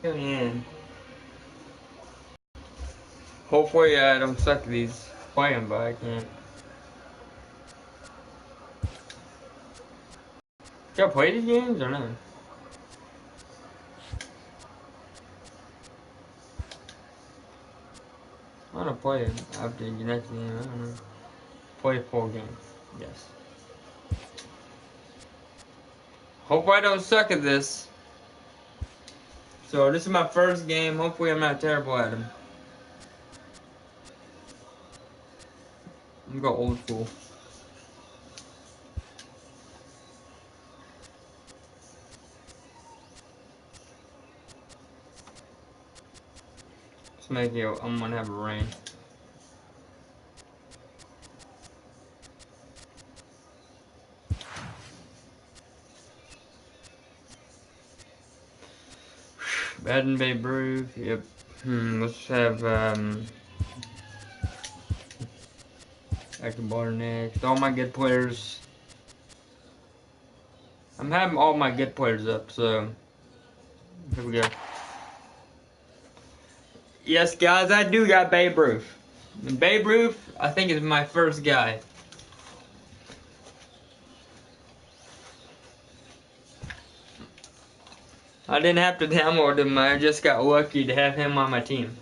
Man. Hopefully I don't suck at these playing, but I can't. Y'all play these games or not? I want to play it after the next game. I don't know. Play 4 games. Yes. Hope I don't suck at this. So this is my first game. Hopefully I'm not terrible at them. I'm gonna go old school. Let's make it. I'm gonna have a rain. Madden Babe Ruth. Yep. Let's have Eckenbar next. All my good players. I'm having all my good players up, so here we go. Yes, guys, I do got Babe Ruth. And Babe Ruth, I think, is my first guy. I didn't have to download him. I just got lucky to have him on my team.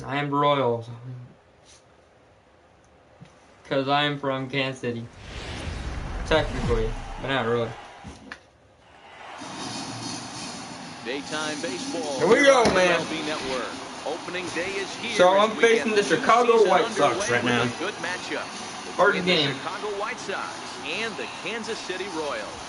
I am Royals. Because I am from Kansas City. Technically, but not really. Daytime baseball. Here we go, man. MLB Network. Opening day is here. So I'm facing the Chicago White Sox right now. Good matchup. First game. The Chicago White Sox and the Kansas City Royals.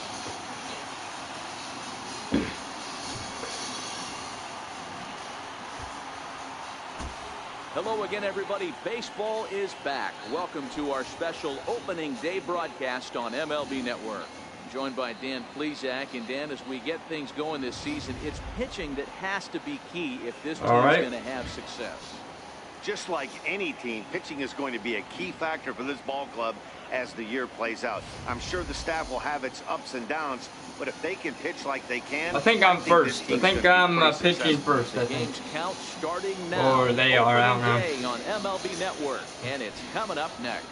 Hello again, everybody. Baseball is back. Welcome to our special opening day broadcast on MLB Network. Joined by Dan Plesac. And Dan, as we get things going this season, it's pitching that has to be key if this team is going to have success. Just like any team, pitching is going to be a key factor for this ball club as the year plays out. I'm sure the staff will have its ups and downs, but if they can pitch like they can, I think I'm first. I think I'm pitching first. I think. Games count starting now. Or they are. I don't know. On MLB Network, and it's coming up next.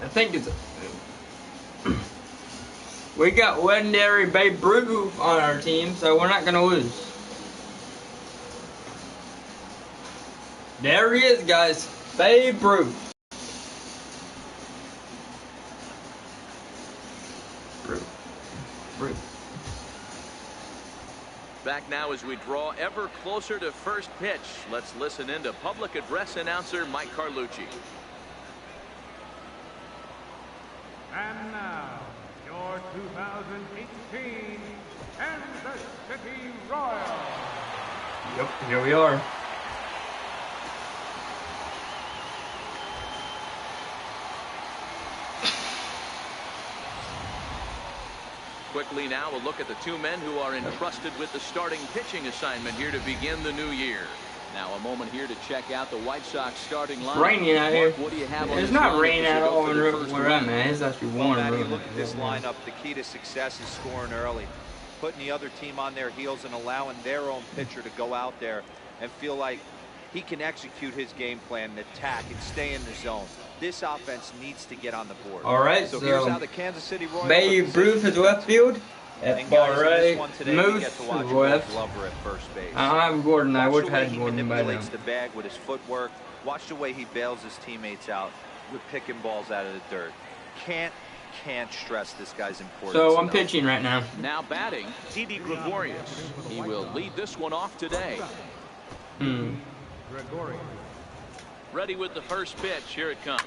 I think it's. We got legendary Babe Ruth on our team, so we're not gonna lose. There he is, guys. Babe Ruth. Ruth. Back now as we draw ever closer to first pitch. Let's listen in to public address announcer Mike Carlucci. And now, your 2018 Kansas City Royals. Yep, here we are. Quickly now, a look at the two men who are entrusted with the starting pitching assignment here to begin the new year. Now a moment here to check out the White Sox starting lineup. It's raining out here. What do you have on It's this not lineup raining as at you go all for in the first where I'm one? at. It's actually Well, warm. Matty, look at this lineup. The key to success is scoring early, putting the other team on their heels and allowing their own pitcher to go out there and feel like he can execute his game plan and attack and stay in the zone. This offense needs to get on the board. All right, so here's how the Kansas City Royals Babe Ruth is left field. At far right, Moose is left. At first base. I'm Gordon. I would have he Gordon by now. manipulates the bag with his footwork. Watch the way he bails his teammates out with picking balls out of the dirt. Can't stress this guy's importance. So I'm enough. pitching right now. Now batting, Didi Gregorius. He will lead this one off today. Gregorius. Ready with the first pitch. Here it comes.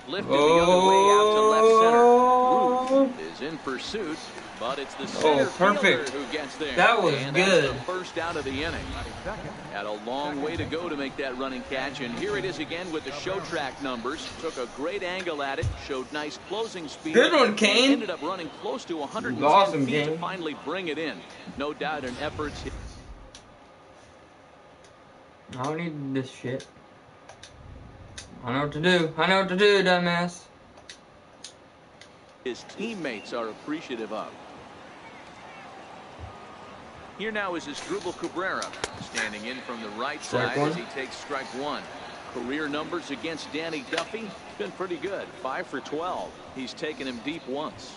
Lifted the other way out to left center. Ruth is in pursuit, but it's the center fielder who gets there. That was and good. That's the first out of the inning. Had a long way to go to make that running catch, and here it is again with the show track numbers. Took a great angle at it, showed nice closing speed. Good one, Kane. Ended up running close to 110 Awesome, feet to Kane. finally bring it in. No doubt an effort. I don't need this shit. I know what to do. I know what to do, dumbass. His teammates are appreciative of. Here now is Asdrubal Cabrera, standing in from the right side as he takes strike one. Career numbers against Danny Duffy, been pretty good, 5 for 12. He's taken him deep once.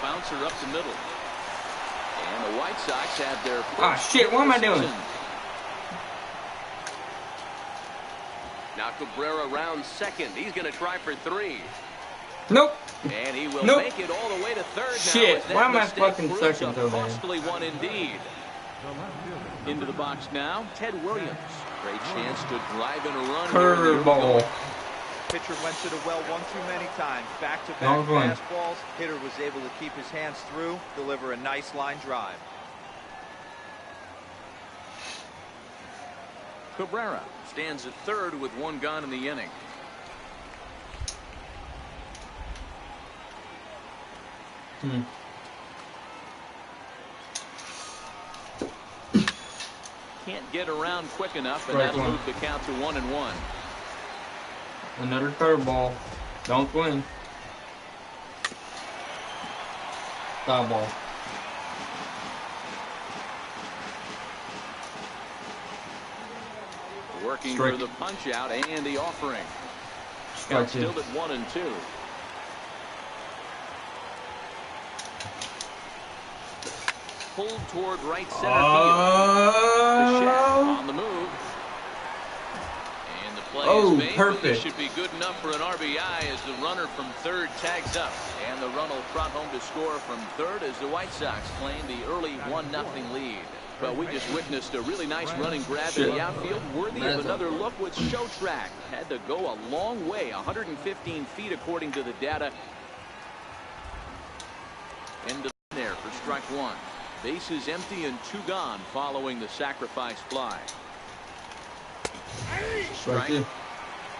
Bouncer up the middle. And the White Sox have their first. Ah, shit, what am I doing? Now Cabrera rounds second. He's going to try for 3. Nope. And he will Nope. make it all the way to third now. Shit, as that why am I mistake fucking proves sucking a so bad? costly one indeed. Into the box now, Ted Williams. Great chance to drive in a run. Curveball. Pitcher went to the well one too many times. Back-to-back Long one. fastballs. Hitter was able to keep his hands through, deliver a nice line drive. Cabrera stands at third with 1 gone in the inning. Can't get around quick enough, and that'll move the count to 1-1. Another curveball. Don't swing. Foul ball. Working Strike. for the punch out and the offering. Strike Still two. at 1-2. Pulled toward right center field. Bichette on the move. And the play is made. Perfect. This should be good enough for an RBI as the runner from third tags up. And the run will trot home to score from third as the White Sox claim the early 1-0 lead. Well, we just witnessed a really nice running grab in the outfield, worthy of another look with Show Track. Had to go a long way, 115 feet according to the data. End of there for strike one. Bases empty and 2 gone following the sacrifice fly. Strike two.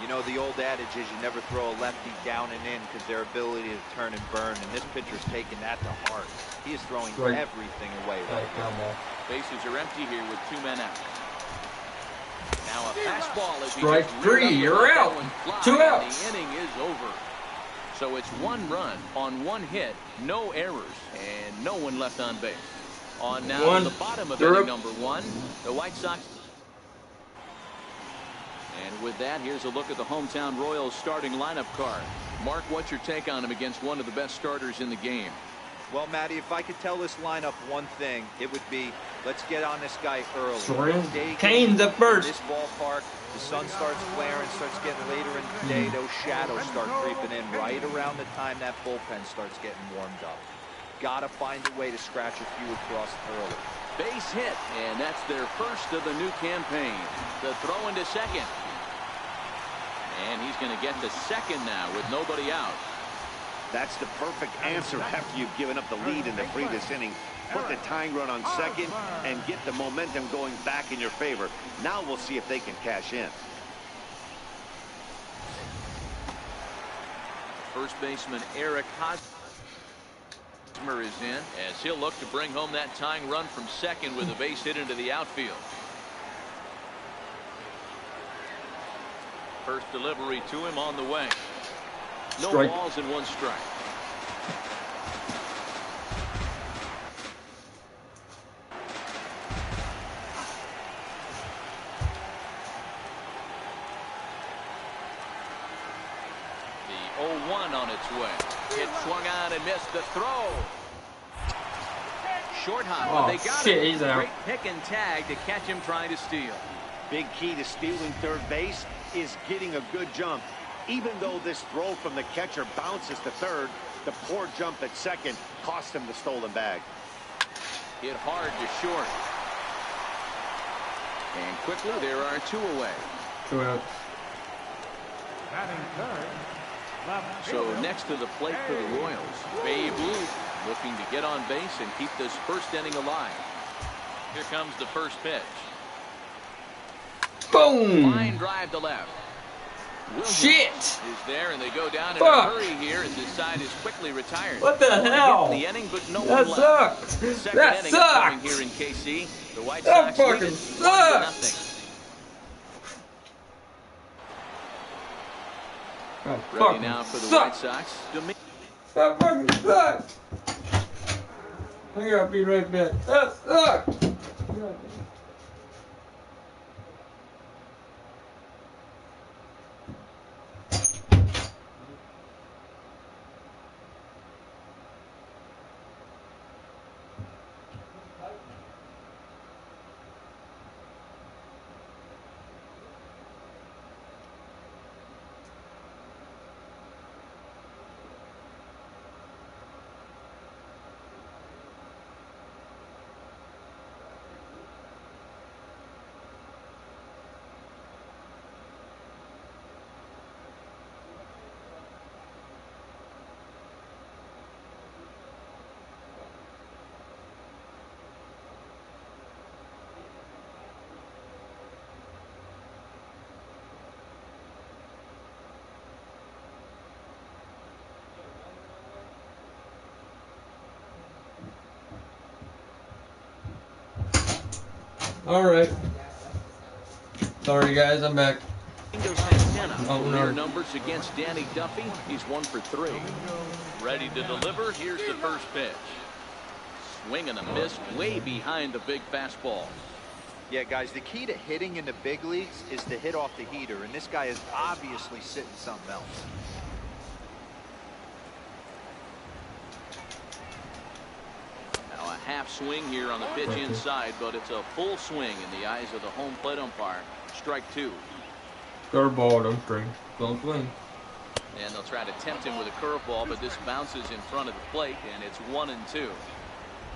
You know, the old adage is you never throw a lefty down and in because their ability to turn and burn, and this pitcher's taking that to heart. He is throwing everything away right now. Bases are empty here with 2 men out. Now a fastball as Strike three, you're out. 2 outs. The inning is over. So it's 1 run on 1 hit, no errors, and no one left on base. On now to the bottom of inning number 1, the White Sox. And with that, here's a look at the hometown Royals starting lineup card. Mark, what's your take on him against one of the best starters in the game? Well, Matty, if I could tell this lineup one thing, it would be let's get on this guy early. Kane's at first. This ballpark, the sun starts flaring, starts getting later in the day. Those shadows start creeping in right around the time that bullpen starts getting warmed up. Gotta find a way to scratch a few across early. Base hit, and that's their first of the new campaign. The throw into second. And he's going to get to second now with nobody out. That's the perfect answer after you've given up the lead in the previous inning. Put the tying run on second and get the momentum going back in your favor. Now we'll see if they can cash in. First baseman Eric Hosmer is in as he'll look to bring home that tying run from second with a base hit into the outfield. First delivery to him on the way. No balls and 1 strike. The 0-1 on its way. It swung on and missed the throw. Short hop, but they got it. He's out. Great pick and tag to catch him trying to steal. Big key to stealing third base is getting a good jump. Even though this throw from the catcher bounces to third, the poor jump at second cost him the stolen bag. Hit hard to short. And quickly there are 2 away. 2 outs. Batting third, left So fielder, next to the plate for the Royals, Babe Ruth looking to get on base and keep this first inning alive. Here comes the first pitch. Boom! Line drive to left. Williams Shit! is there, and they go down in a Fuck. hurry here as this side is quickly retired. What the One hit hell? in the inning, but no That one left. sucked. Second That inning upcoming sucked. here in KC. The White That Sox lead fucking it sucked. 1-0. That Ready fucking now for the White sucked. Sox. That fucking sucked. I gotta be right back. That sucked. Alright. Sorry guys, I'm back. Domingo Santana, Oh, career no. numbers against Danny Duffy. He's 1 for 3. Ready to deliver. Here's the first pitch. Swing and a miss way behind the big fastball. Yeah, guys, the key to hitting in the big leagues is to hit off the heater, and this guy is obviously sitting something else. Now a half swing here on the pitch inside, but it's a full swing in the eyes of the home plate umpire. Strike 2. Curveball, don't swing. Don't swing. And they'll try to tempt him with a curveball, but this bounces in front of the plate, and it's 1-2.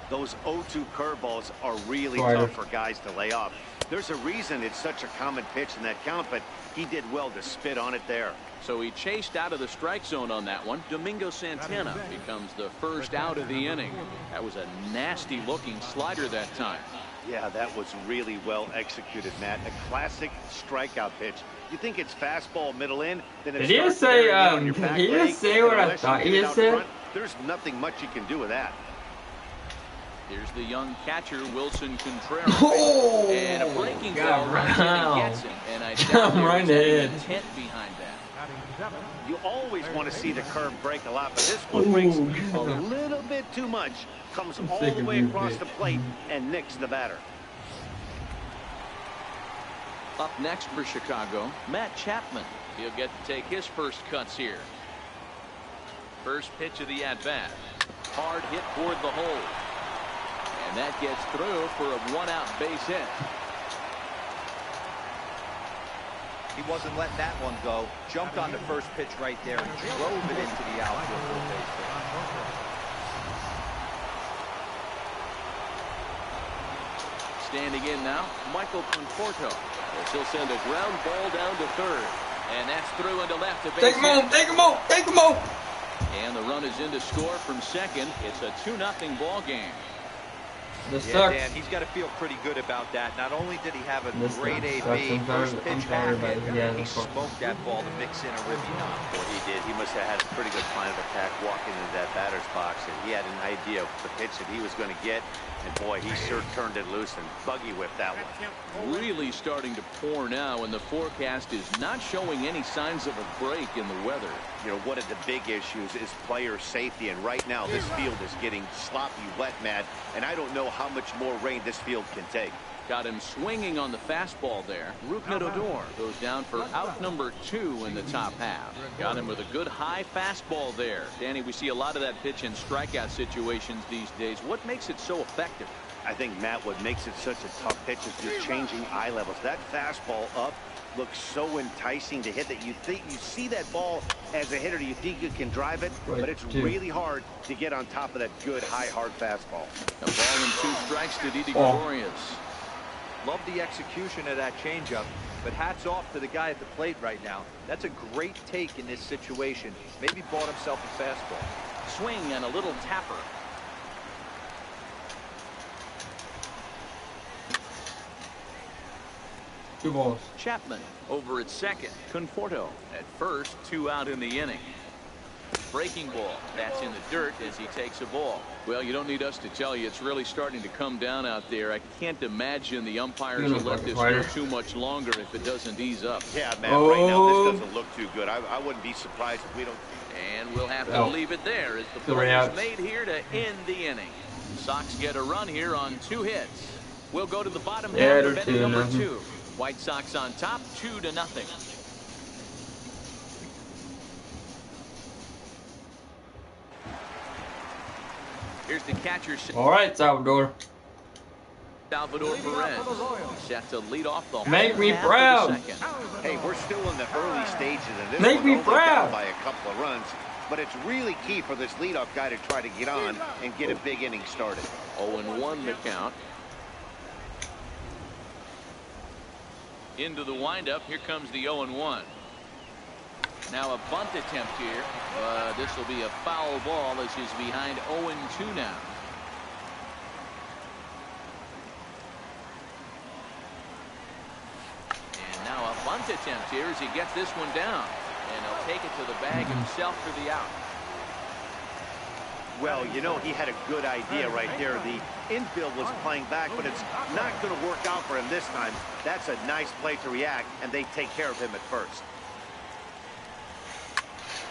Those 0-2 curveballs are really Right. tough for guys to lay off. There's a reason it's such a common pitch in that count, but he did well to spit on it there. So he chased out of the strike zone on that one. Domingo Santana becomes the first out of the inning. That was a nasty looking slider that time. Yeah, that was really well executed, Matt. A classic strikeout pitch. You think it's fastball middle in, then it Did he starts just say, bearing in on your did back he just leg, say and what I unless you thought he get it just out said? front, there's nothing much you can do with that. Here's the young catcher, Wilson Contreras. Oh, And a breaking got ball runs in and round. gets him. And I Got doubt him right in the there's any head. intent behind that. Batting seventh, You always want to see the curve break a lot, but this one breaks Ooh. a little bit too much. Comes all sick the of way you, across bitch. the plate and nicks the batter. Up next for Chicago, Matt Chapman. He'll get to take his first cuts here. First pitch of the at-bat. Hard hit toward the hole. And that gets through for a 1-out base hit. He wasn't letting that one go. Jumped on the first pitch right there and drove it into the outfield for a base hit. Standing in now, Michael Conforto. As he'll send a ground ball down to third. And that's through into left. A base Take him hit. home, take him home, take him home. And the run is in to score from second. It's a 2-0 ball game. This Yeah, sucks. Dan, he's got to feel pretty good about that. Not only did he have a This great sucks. AB, I'm first sorry pitch about half hit, it. Yeah, he that's fucking- smoked that ball to mix in a ribby. Boy, he did. He must have had a pretty good plan of attack walking into that batter's box, and he had an idea of the pitch that he was going to get. And boy, he sure turned it loose and buggy whipped that one. Really starting to pour now, and the forecast is not showing any signs of a break in the weather. You know, one of the big issues is player safety, and right now this field is getting sloppy wet, Matt, and I don't know how much more rain this field can take. Got him swinging on the fastball there. Rougned Odor goes down for out number 2 in the top half. Got him with a good high fastball there. Danny, we see a lot of that pitch in strikeout situations these days. What makes it so effective? I think, Matt, what makes it such a tough pitch is you're changing eye levels. That fastball up looks so enticing to hit that you think you see that ball as a hitter, you think you can drive it, but it's really hard to get on top of that good high hard fastball. A ball and 2 strikes to Didi Oh. Gregorius. Love the execution of that changeup, but hats off to the guy at the plate right now. That's a great take in this situation. Maybe bought himself a fastball. Swing and a little tapper. 2 balls. Chapman over at second. Conforto at first. 2 out in the inning. Breaking ball. That's in the dirt as he takes a ball. Well, you don't need us to tell you, it's really starting to come down out there. I can't imagine the umpires will let this go too much longer if it doesn't ease up. Yeah, man, right now this doesn't look too good. I wouldn't be surprised if we don't. And we'll have to leave it there as the play is made here to end the inning. Sox get a run here on 2 hits. We'll go to the bottom half of inning number 2. White Sox on top, 2-0. Here's the catcher. All right, Salvador. Salvador Perez set to lead off the Make me proud. Hey, we're still in the early stages of this. Make me proud. By a couple of runs, but it's really key for this leadoff guy to try to get on and get a big inning started. 0-1 the count. Into the windup. Here comes the 0-1. Now a bunt attempt here. This will be a foul ball as he's behind 0-2 now. And now a bunt attempt here as he gets this one down. And he'll take it to the bag himself for the out. Well, you know, he had a good idea right there. The infield was playing back, but it's not going to work out for him this time. That's a nice play to react, and they take care of him at first.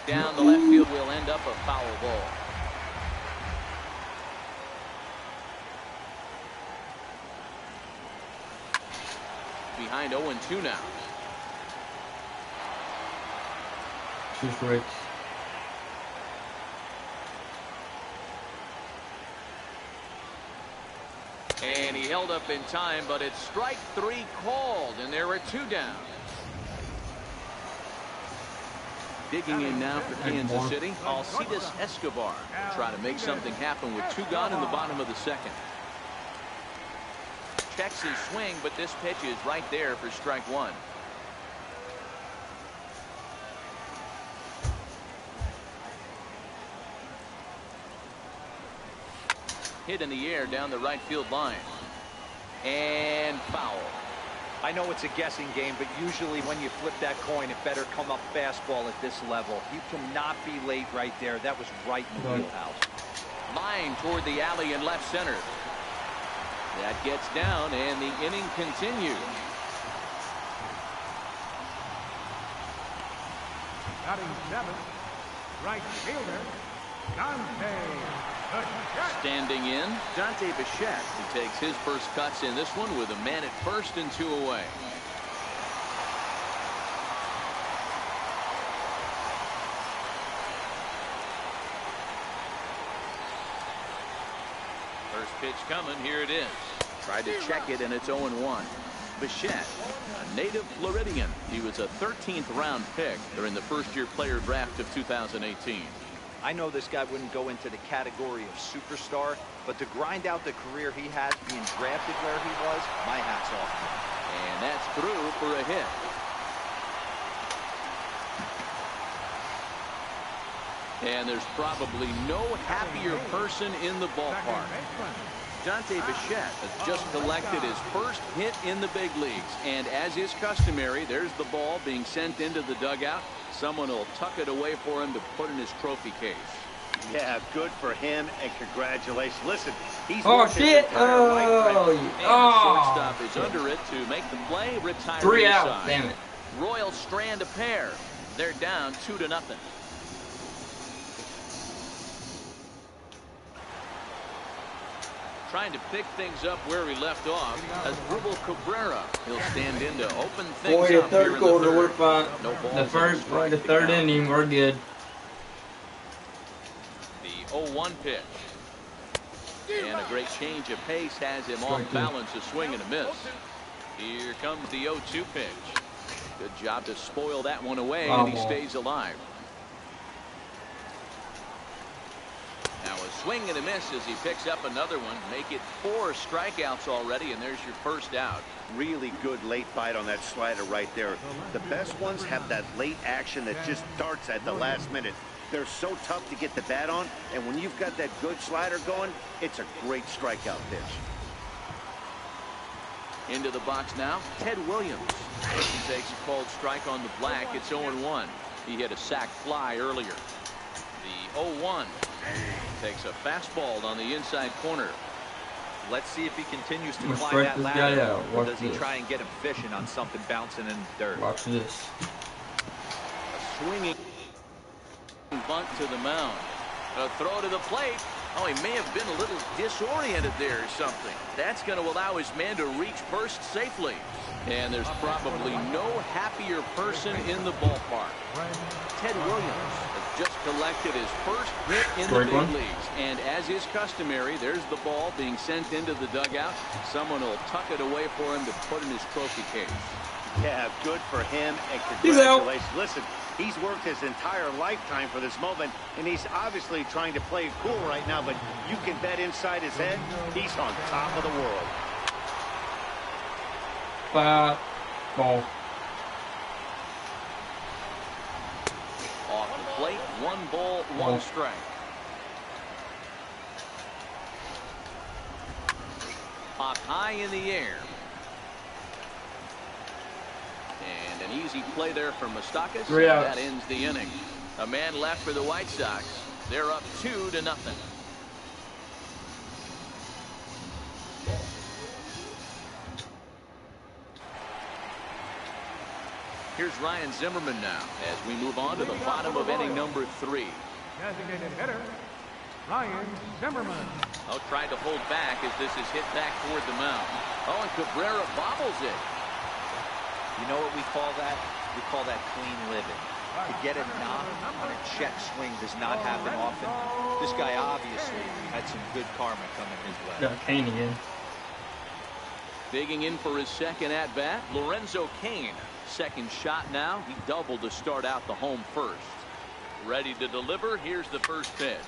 Down the left field will end up a foul ball. Behind 0-2 now. 2 strikes. And he held up in time, but it's strike 3 called, and there are 2 down. Digging in now for Kansas City, Alcides Escobar. Try to make something happen with 2 gone in the bottom of the 2nd. Checks his swing, but this pitch is right there for strike 1. Hit in the air down the right field line. And foul. I know it's a guessing game, but usually when you flip that coin, it better come up fastball at this level. You cannot be late right there. That was right in the wheelhouse. Line toward the alley in left center. That gets down, and the inning continues. Batting 7th, right fielder, Dante Bichette. Standing in, Dante Bichette. He takes his first cuts in this one with a man at first and 2 away. First pitch coming. Here it is. Tried to check it, and it's 0-1. Bichette, a native Floridian. He was a 13th round pick during the first-year player draft of 2018. I know this guy wouldn't go into the category of superstar, but to grind out the career he has being drafted where he was, my hat's off. And that's through for a hit. And there's probably no happier person in the ballpark. Dante Bichette has just collected his first hit in the big leagues. And as is customary, there's the ball being sent into the dugout. Someone will tuck it away for him to put in his trophy case. Yeah, good for him, and congratulations. Listen, he's shit! Shortstop is under it to make the play. Retire 3 out. Damn it. Royals strand a pair. They're down 2-0. Trying to pick things up where he left off as Asdrubal Cabrera. He'll stand in to open things up here in the quarter. third. We're fine. The first, the third inning, we're good. The 0-1 pitch. And a great change of pace has him off balance, a swing and a miss. Here comes the 0-2 pitch. Good job to spoil that one away, and he stays alive. Now a swing and a miss as he picks up another one. Make it 4 strikeouts already, and there's your first out. Really good late bite on that slider right there. The best ones have that late action that just darts at the last minute. They're so tough to get the bat on, and when you've got that good slider going, it's a great strikeout pitch. Into the box now, Ted Williams. He takes a called strike on the black. It's 0-1. He hit a sac fly earlier. The 0-1 takes a fastball on the inside corner. Let's see if he continues to I'm gonna climb strike that this ladder, guy out. or Watch does he this. try and get him fishing on something bouncing in the dirt? Watch this. A swinging bunt to the mound. A throw to the plate. Oh, he may have been a little disoriented there or something. That's going to allow his man to reach first safely. And there's probably no happier person in the ballpark. Ted Williams has just collected his first hit in the big leagues. And as is customary, there's the ball being sent into the dugout. Someone will tuck it away for him to put in his trophy case. Yeah, good for him, and He's out. congratulations. Listen, he's worked his entire lifetime for this moment, and he's obviously trying to play it cool right now, but you can bet inside his head, he's on top of the world. Ball. Off the plate, 1 ball, 1 strike. Popped high in the air. And an easy play there for Moustakas. 3 outs. That ends the inning. A man left for the White Sox. They're up 2-0. Here's Ryan Zimmerman now as we move on to the bottom of inning number 3. Designated hitter, Ryan Zimmerman. Oh, tried to hold back as this is hit back toward the mound. Oh, and Cabrera bobbles it. You know what we call that? We call that clean living. To get a knock on a check swing does not happen often. This guy obviously had some good karma coming his way. Got Kane again. Digging in for his second at-bat, Lorenzo Cain. Second shot now. He doubled to start out the home first. Ready to deliver. Here's the first pitch.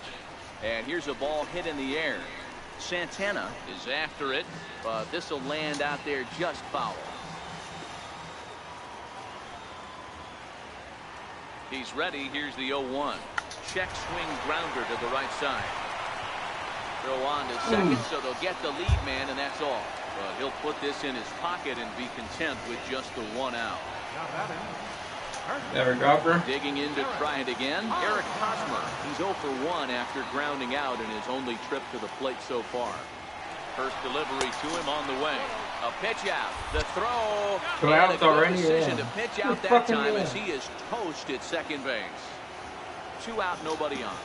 And here's a ball hit in the air. Santana is after it, but this will land out there just foul. He's ready. Here's the 0-1. Check swing grounder to the right side. Throw on to second, so they'll get the lead man, and that's all. But he'll put this in his pocket and be content with just the 1 out. There we go. Digging in to try it again. Eric Hosmer. He's 0 for 1 after grounding out in his only trip to the plate so far. First delivery to him on the way. A pitch out. The throw. 2 outs already. Decision Yeah. to pitch out that time as he is toast at second base. 2 out, nobody on.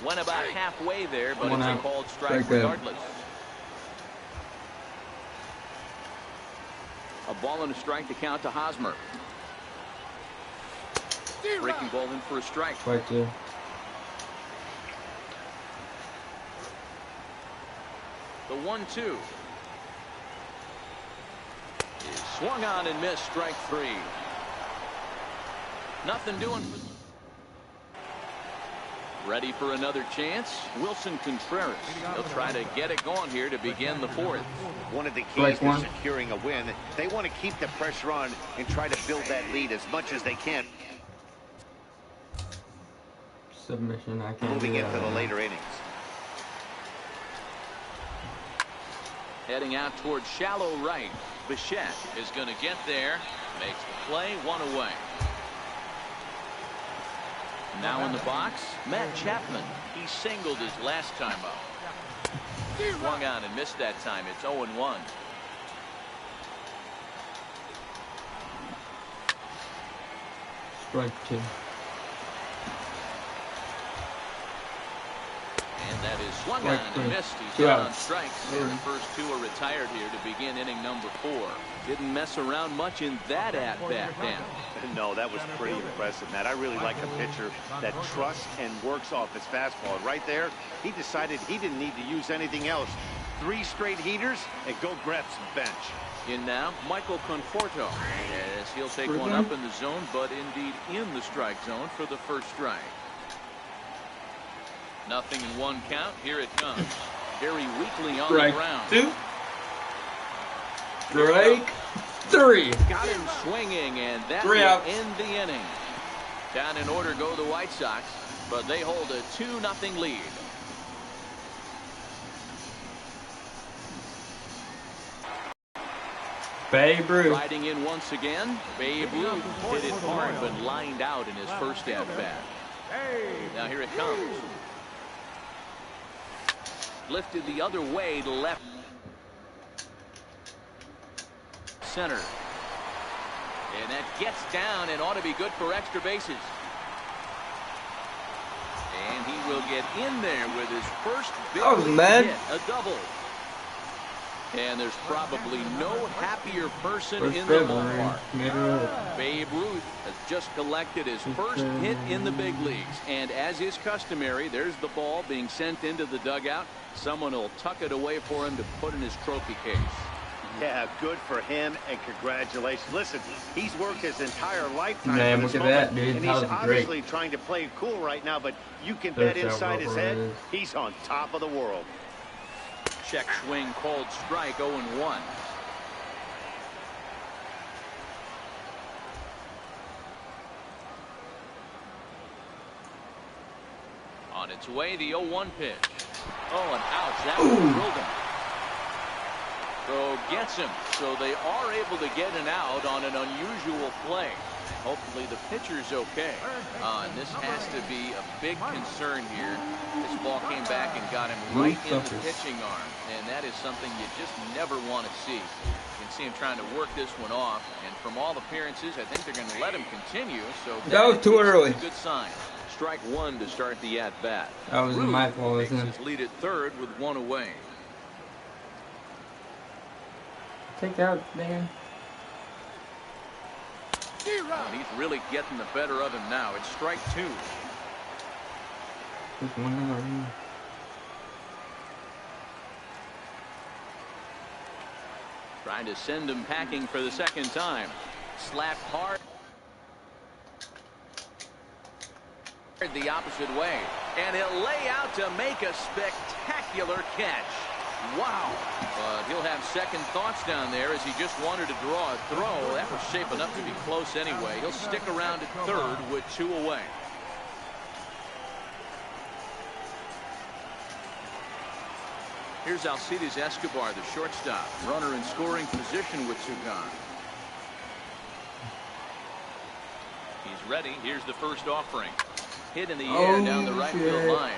Went about halfway there, but it's a called strike regardless. A ball and a strike to count to Hosmer. Breaking ball in for a strike. Strike 2. The 1-2 is swung on and missed. Strike 3. Nothing doing. Ready for another chance. Wilson Contreras. He'll try to get it going here to begin the 4th. One of the keys to securing a win, they want to keep the pressure on and try to build that lead as much as they can. Submission. I can't. Moving into the later innings. Heading out towards shallow right. Bichette is going to get there. Makes the play. 1 away. Now in the box, Matt Chapman. He singled his last time up. Swung on and missed that time. It's 0-1. Strike 2. And that is swung on and missed. He's 2 got on outs. strikes. The first 2 are retired here to begin inning number 4. Didn't mess around much in that at-bat, Dan. No, that was pretty impressive, Matt. I really like a pitcher that trusts and works off his fastball. Right there, he decided he didn't need to use anything else. 3 straight heaters and go grab some bench. In now, Michael Conforto. As he'll take one up in the zone, but indeed in the strike zone for the first strike. Nothing in 1 count. Here it comes. Very weakly on the ground. 2. Strike 3. Got him swinging, and that 3 will outs. end the inning. Down in order go the White Sox, but they hold a 2-0 lead. Babe Ruth. Riding in once again. Babe Ruth hit it hard but lined out in his first at bat. Now here it comes. Lifted the other way to left center. And that gets down and ought to be good for extra bases. And he will get in there with his first big hit, a double. And there's probably no happier person in the ballpark. Babe Ruth has just collected his first hit in the big leagues. And as is customary, there's the ball being sent into the dugout. Someone will tuck it away for him to put in his trophy case. Yeah, good for him, and congratulations. Listen, he's worked his entire lifetime Man, for this look at that, moment, dude. and That he's was obviously great. trying to play it cool right now, but you can bet inside his head, he's on top of the world. Check swing called strike, 0-1. On its way, the 0-1 pitch. Oh, and ouch. That one drilled him. So gets him. So they are able to get an out on an unusual play. Hopefully the pitcher's okay. And this has to be a big concern here. This ball came back and got him right in the pitching arm. And that is something you just never want to see. You can see him trying to work this one off. And from all appearances, I think they're going to let him continue. So that was too early. A good sign. Strike one to start the at-bat. That was my fault, Takes isn't it? his lead at third with one away. Take out, Dan. And he's really getting the better of him now. It's strike two. Just one more. Trying to send him packing for the second time. Slapped hard. The opposite way. And he'll lay out to make a spectacular catch. Wow. But he'll have second thoughts down there as he just wanted to draw a throw. That was shaping up to be close anyway. He'll stick around at third with two away. Here's Alcides Escobar, the shortstop. Runner in scoring position with two gone. He's ready. Here's the first offering. Hit in the air down the right field line.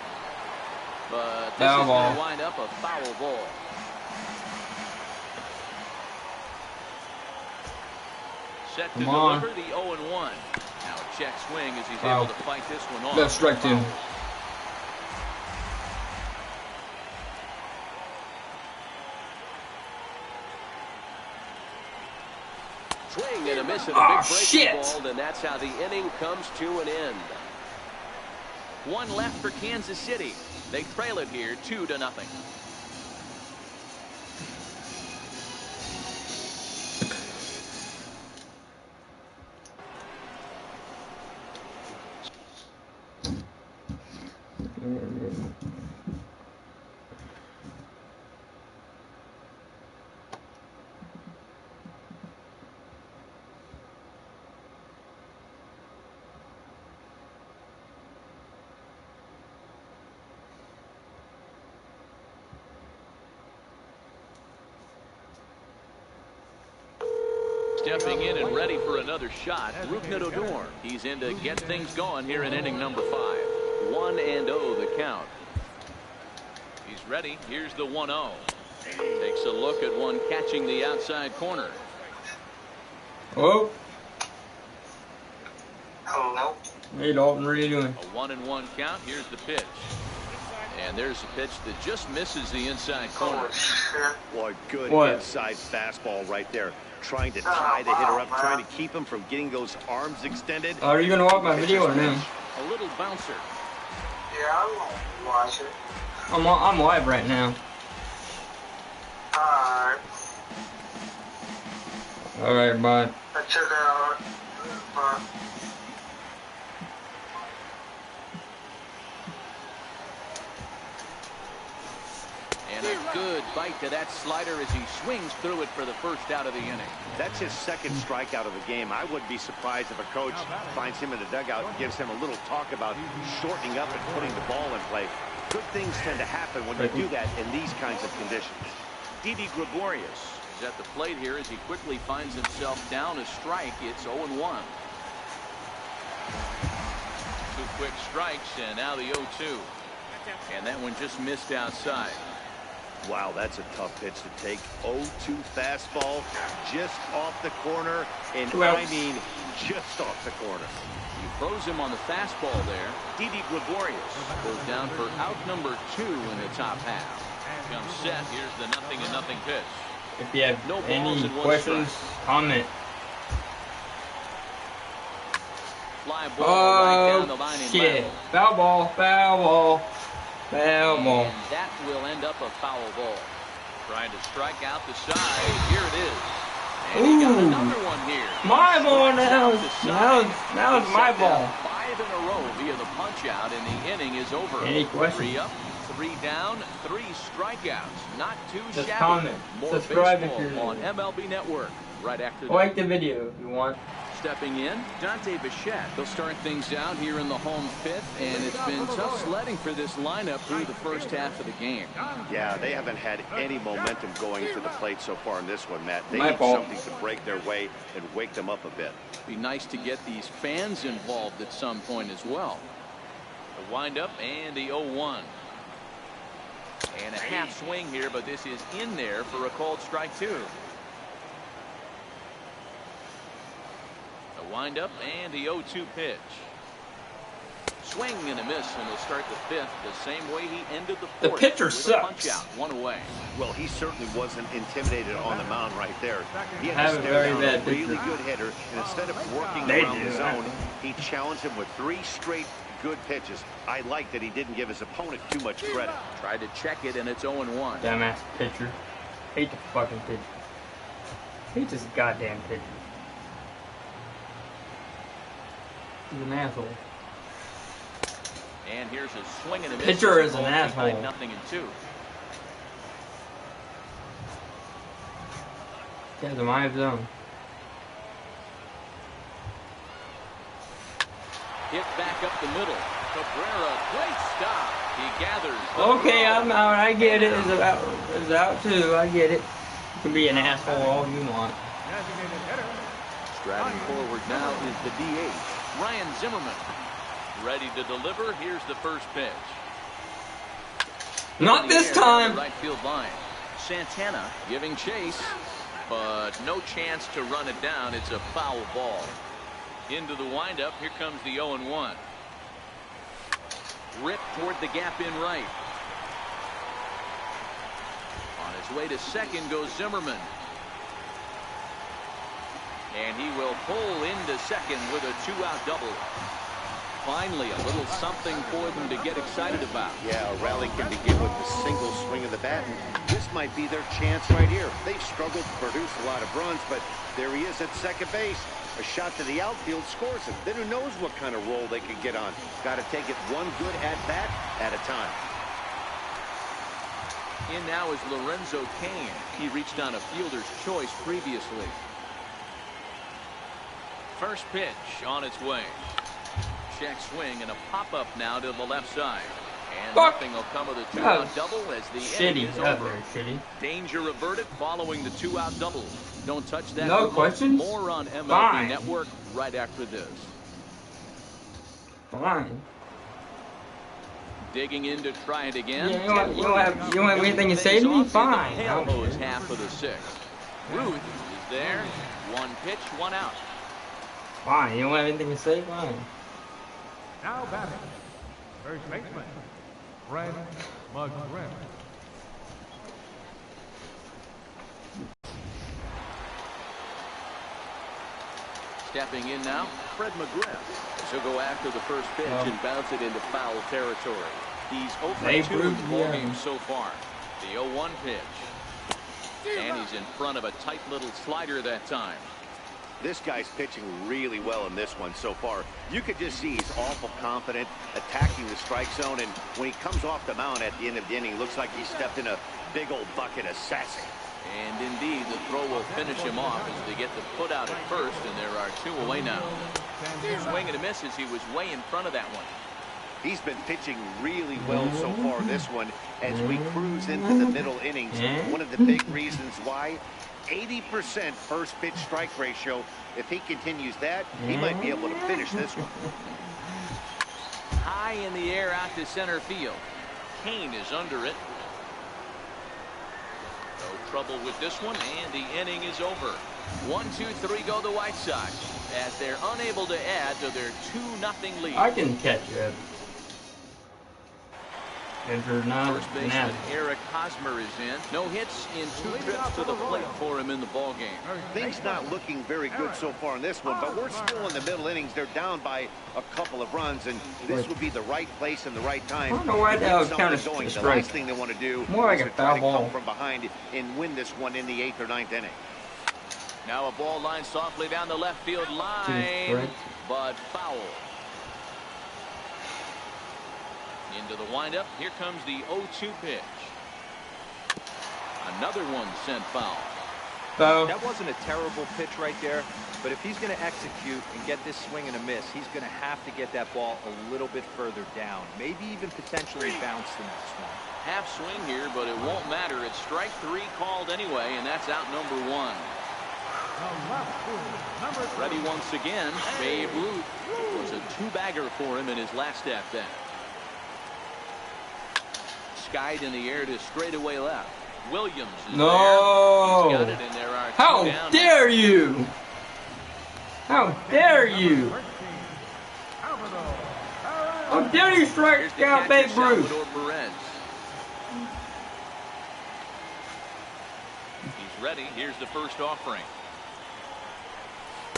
But this is going to wind up a foul ball. Set to deliver the 0-1. Now a check swing as he's able to fight this one off. That's strike two. Swing and a miss at a big breaking ball, and that's how the inning comes to an end. One left for Kansas City. They trail it here 2-0. Stepping in and ready for another shot, Rougned Odor. He's in to get things going here in inning number 5. 1-0 the count. He's ready. Here's the 1-0. Takes a look at one catching the outside corner. Oh. Hey, Dalton, what are you doing? A 1-1 count. Here's the pitch. And there's a pitch that just misses the inside corner. Boy, good inside fastball right there. Trying to tie the hitter up, trying to keep him from getting those arms extended. Are you going to watch my video or no? A little bouncer. Yeah, I'm going to watch it. I'm live right now. Alright. Alright, bye. Check it out. Bye. And a good bite to that slider as he swings through it for the first out of the inning. That's his second strikeout of the game. I wouldn't be surprised if a coach finds him in the dugout and gives him a little talk about shortening up and putting the ball in play. Good things tend to happen when you do that in these kinds of conditions. Didi Gregorius He's at the plate here as he quickly finds himself down a strike. It's 0-1. 2 quick strikes, and now the 0-2. And that one just missed outside. Wow, that's a tough pitch to take. 0-2 fastball just off the corner, and I mean just off the corner. You froze him on the fastball there. Didi Gregorius goes down for out number 2 in the top half. Comes set. Here's the 0-0 pitch. If you have any questions, comment. Fly ball right down the line in shit. left. Foul ball, foul ball, foul ball. And that will end up a foul ball. Trying to strike out the side. Here it is. And he got another one here. My ball now. Now it's my ball. 5 in a row via the punch out, and the inning is over. Any questions? 3 up, 3 down, 3 strikeouts. Not too Just shabby. comment. More Subscribe if baseball you're on MLB Network right after like the video if you want. Stepping in, Dante Bichette. They'll start things out here in the home 5th, and it's been tough sledding for this lineup through the first half of the game. Yeah, they haven't had any momentum going to the plate so far in this one, Matt. They My need fault. something to break their way and wake them up a bit. Be nice to get these fans involved at some point as well. The windup and the 0-1. And a half swing here, but this is in there for a called strike 2. The windup and the 0-2 pitch. Swing and a miss, and he'll start the 5th the same way he ended the 4th. The pitcher with sucks. A punch out, 1 away. Well, he certainly wasn't intimidated on the mound right there. He I had have to a stare very down bad a really pitcher. good hitter, and instead of working They around do. the zone, he challenged him with 3 straight good pitches. I like that he didn't give his opponent too much credit. Tried to check it, and it's 0-1. Dumbass pitcher. Hate the fucking pitcher. Hate this goddamn pitcher. He's an asshole. And here's a swing and a miss. Pitcher is an asshole. 0-2. Guy's in my zone. Hit back up the middle. Cabrera, great stop. He gathers. Okay, I'm out. I get it. It's out too. I get it. You can be an asshole all you want. Designated hitter. Striding forward now is the DH, Ryan Zimmerman. Ready to deliver. Here's the first pitch. Not this time. Right field line. Santana giving chase, but no chance to run it down. It's a foul ball. Into the windup. Here comes the 0-1. Rip toward the gap in right. On his way to second goes Zimmerman. And he will pull into second with a 2-out double. Finally, a little something for them to get excited about. Yeah, a rally can begin with a single swing of the bat, and this might be their chance right here. They've struggled to produce a lot of runs, but there he is at second base. A shot to the outfield scores him. Then who knows what kind of roll they could get on. Got to take it one good at-bat at a time. In now is Lorenzo Cain. He reached on a fielder's choice previously. First pitch on its way. Check swing and a pop-up now to the left side. And nothing will come of the 2-out double as the inning is over. Shitty. Danger averted following the 2-out double. Don't touch that. No remote. questions? More on MLB Fine. Network right after this. Fine. Digging in to try it again. Yeah, you don't have anything to say to me? Fine. I don't Almost care. half of the 6th. Ruth is there. 1 pitch, 1 out. Fine. You don't have anything to say? Fine. Now batting. First baseman. Fred McGriff. Stepping in now, Fred McGriff. She'll go after the first pitch and bounce it into foul territory. He's 0 for 2 in the ballgame so far. The 0-1 pitch. And he's in front of a tight little slider that time. This guy's pitching really well in this one so far. You could just see he's awful confident, attacking the strike zone, and when he comes off the mound at the end of the inning, looks like he stepped in a big old bucket of sassy. And indeed, the throw will finish him off as they get the put out at first, and there are 2 away now. Swing and a miss as he was way in front of that one. He's been pitching really well so far this one as we cruise into the middle innings. One of the big reasons why, 80% first pitch strike ratio. If he continues that, he might be able to finish this one. High in the air out to center field. Kane is under it. No trouble with this one, and the inning is over. 1-2-3 go the White Sox as they're unable to add to their 2-0 lead. I can catch it. First baseman Eric Hosmer is in. No hits in 2 trips to the plate for him in the ball game. Things not looking very good so far in this one, but we're still in the middle innings. They're down by a couple of runs, and this would be the right place and the right time. I don't know why that was kind of going. strike. The last thing they want to do more like is a to try foul to ball come from behind and win this one in the 8th or 9th inning. Now a ball line softly down the left field line, but foul. Into the windup. Here comes the 0-2 pitch. Another one sent foul. That wasn't a terrible pitch right there, but if he's going to execute and get this swing and a miss, he's going to have to get that ball a little bit further down, maybe even potentially bounce the next one. Half swing here, but it won't matter. It's strike 3 called anyway, and that's out number 1. Ready once again. Babe Ruth. It was a 2-bagger for him in his last at-bat. Skied in the air to straightaway left. Williams is there. He's got it, and there are 2 How down. dare you? How dare you? How dare you strike out Babe Ruth? He's ready. Here's the first offering.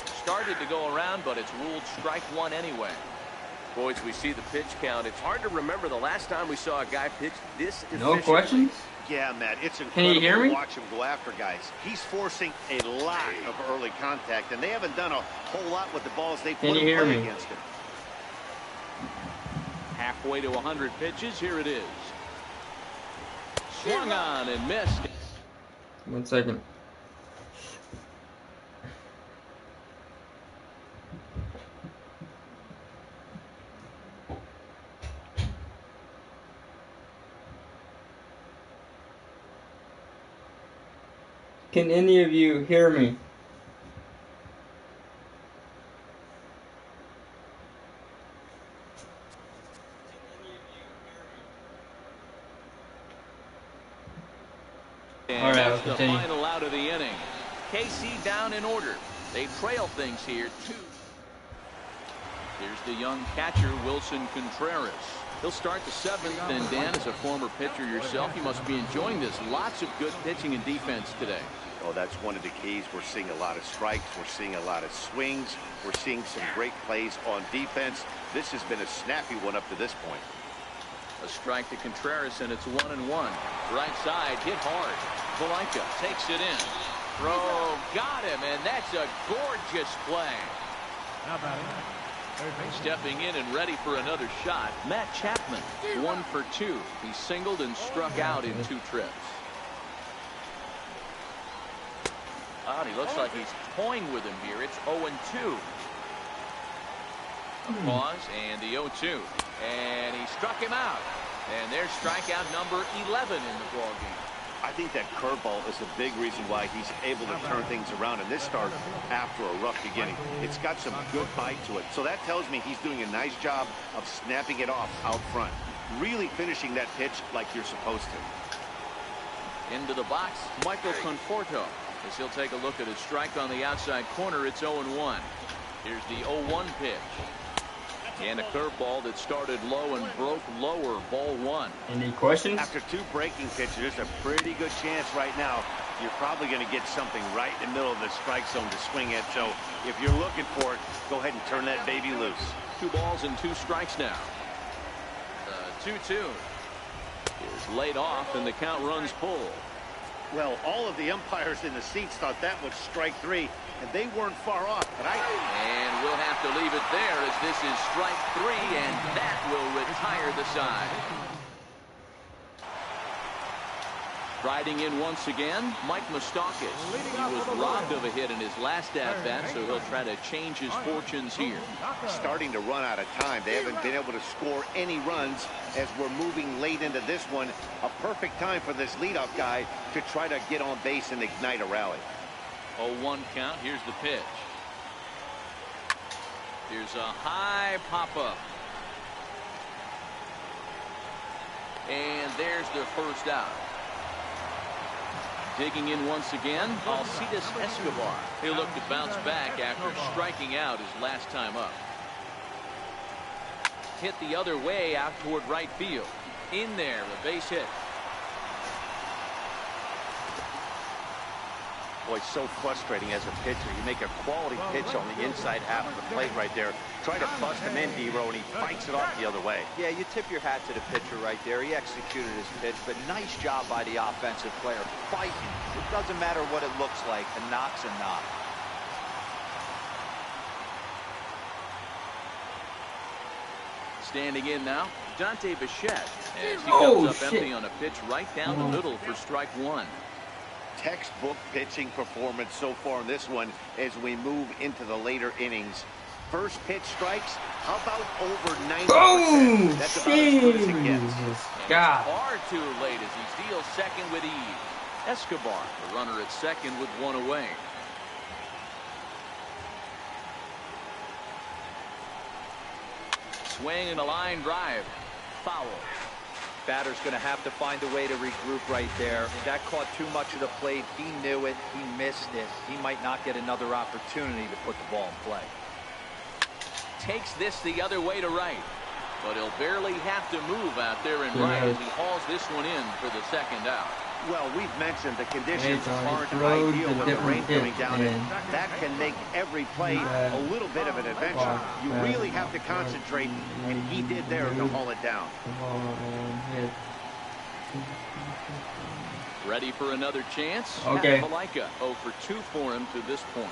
Started to go around, but it's ruled strike 1 anyway. Boys, we see the pitch count. It's hard to remember the last time we saw a guy pitch this efficiently. No questions? Yeah, Matt, it's incredible Can you hear me? to watch him go after guys. He's forcing a lot of early contact, and they haven't done a whole lot with the balls they put in play against him. Halfway to 100 pitches. Here it is. Swung on and missed. 1 second. Can any of you hear me? And that's the final out of the inning. KC down in order. They trail things here 2. Here's the young catcher, Wilson Contreras. He'll start the 7th, and Dan, as a former pitcher yourself, you must be enjoying this. Lots of good pitching and defense today. Oh, that's one of the keys. We're seeing a lot of strikes. We're seeing a lot of swings. We're seeing some great plays on defense. This has been a snappy one up to this point. A strike to Contreras, and it's 1-1. Right side, hit hard. Valenka takes it in. Throw, got him, and that's a gorgeous play. Now batting. Stepping in and ready for another shot, Matt Chapman, 1 for 2. He singled and struck out in 2 trips. He looks like he's toying with him here. It's 0-2. A pause, and the 0-2. And he struck him out. And there's strikeout number 11 in the ballgame. I think that curveball is a big reason why he's able to turn things around in this start after a rough beginning. It's got some good bite to it. So that tells me he's doing a nice job of snapping it off out front. Really finishing that pitch like you're supposed to. Into the box, Michael Conforto. As he'll take a look at his strike on the outside corner, it's 0-1. Here's the 0-1 pitch. And a curveball that started low and broke lower, ball 1. Any questions? After 2 breaking pitches, there's a pretty good chance right now you're probably going to get something right in the middle of the strike zone to swing at. So if you're looking for it, go ahead and turn that baby loose. 2 balls and 2 strikes now. 2-2 is laid off, and the count runs full. Well, all of the umpires in the seats thought that was strike 3, and they weren't far off. But And we'll have to leave it there, as this is strike 3, and that will retire the side. Riding in once again, Mike Moustakas. He was robbed of a hit in his last at-bat, so he'll try to change his fortunes here. Starting to run out of time. They haven't been able to score any runs as we're moving late into this one. A perfect time for this leadoff guy to try to get on base and ignite a rally. 0-1 count. Here's the pitch. Here's a high pop-up. And there's the first out. Digging in once again, Alcides Escobar. He'll look to bounce back after striking out his last time up. Hit the other way out toward right field. In there, a base hit. Boy, so frustrating as a pitcher. You make a quality pitch on the inside half of the plate right there. Try to bust him in, D-Row, and he fights it off the other way. Yeah, you tip your hat to the pitcher right there. He executed his pitch, but nice job by the offensive player. Fighting. It doesn't matter what it looks like. A knock's a knock. Standing in now, Dante Bichette, as he comes up empty on a pitch right down the middle for strike one. Textbook pitching performance so far in this one as we move into the later innings. First pitch strikes, how about over 90%? That's about as good as it gets. God. Far too late as he steals second with ease. Escobar, the runner at second with one away. Swing and a line drive. Foul. Batter's going to have to find a way to regroup right there. That caught too much of the plate. He knew it. He missed it. He might not get another opportunity to put the ball in play. Takes this the other way to right. But he'll barely have to move out there in right as he hauls this one in for the second out. Well, we've mentioned the conditions aren't ideal with the rain coming down, and that can make every play a little bit of an adventure. You really have to concentrate, and he did there to haul it down. Ready for another chance? Okay. Malaika 0 for 2 for him to this point.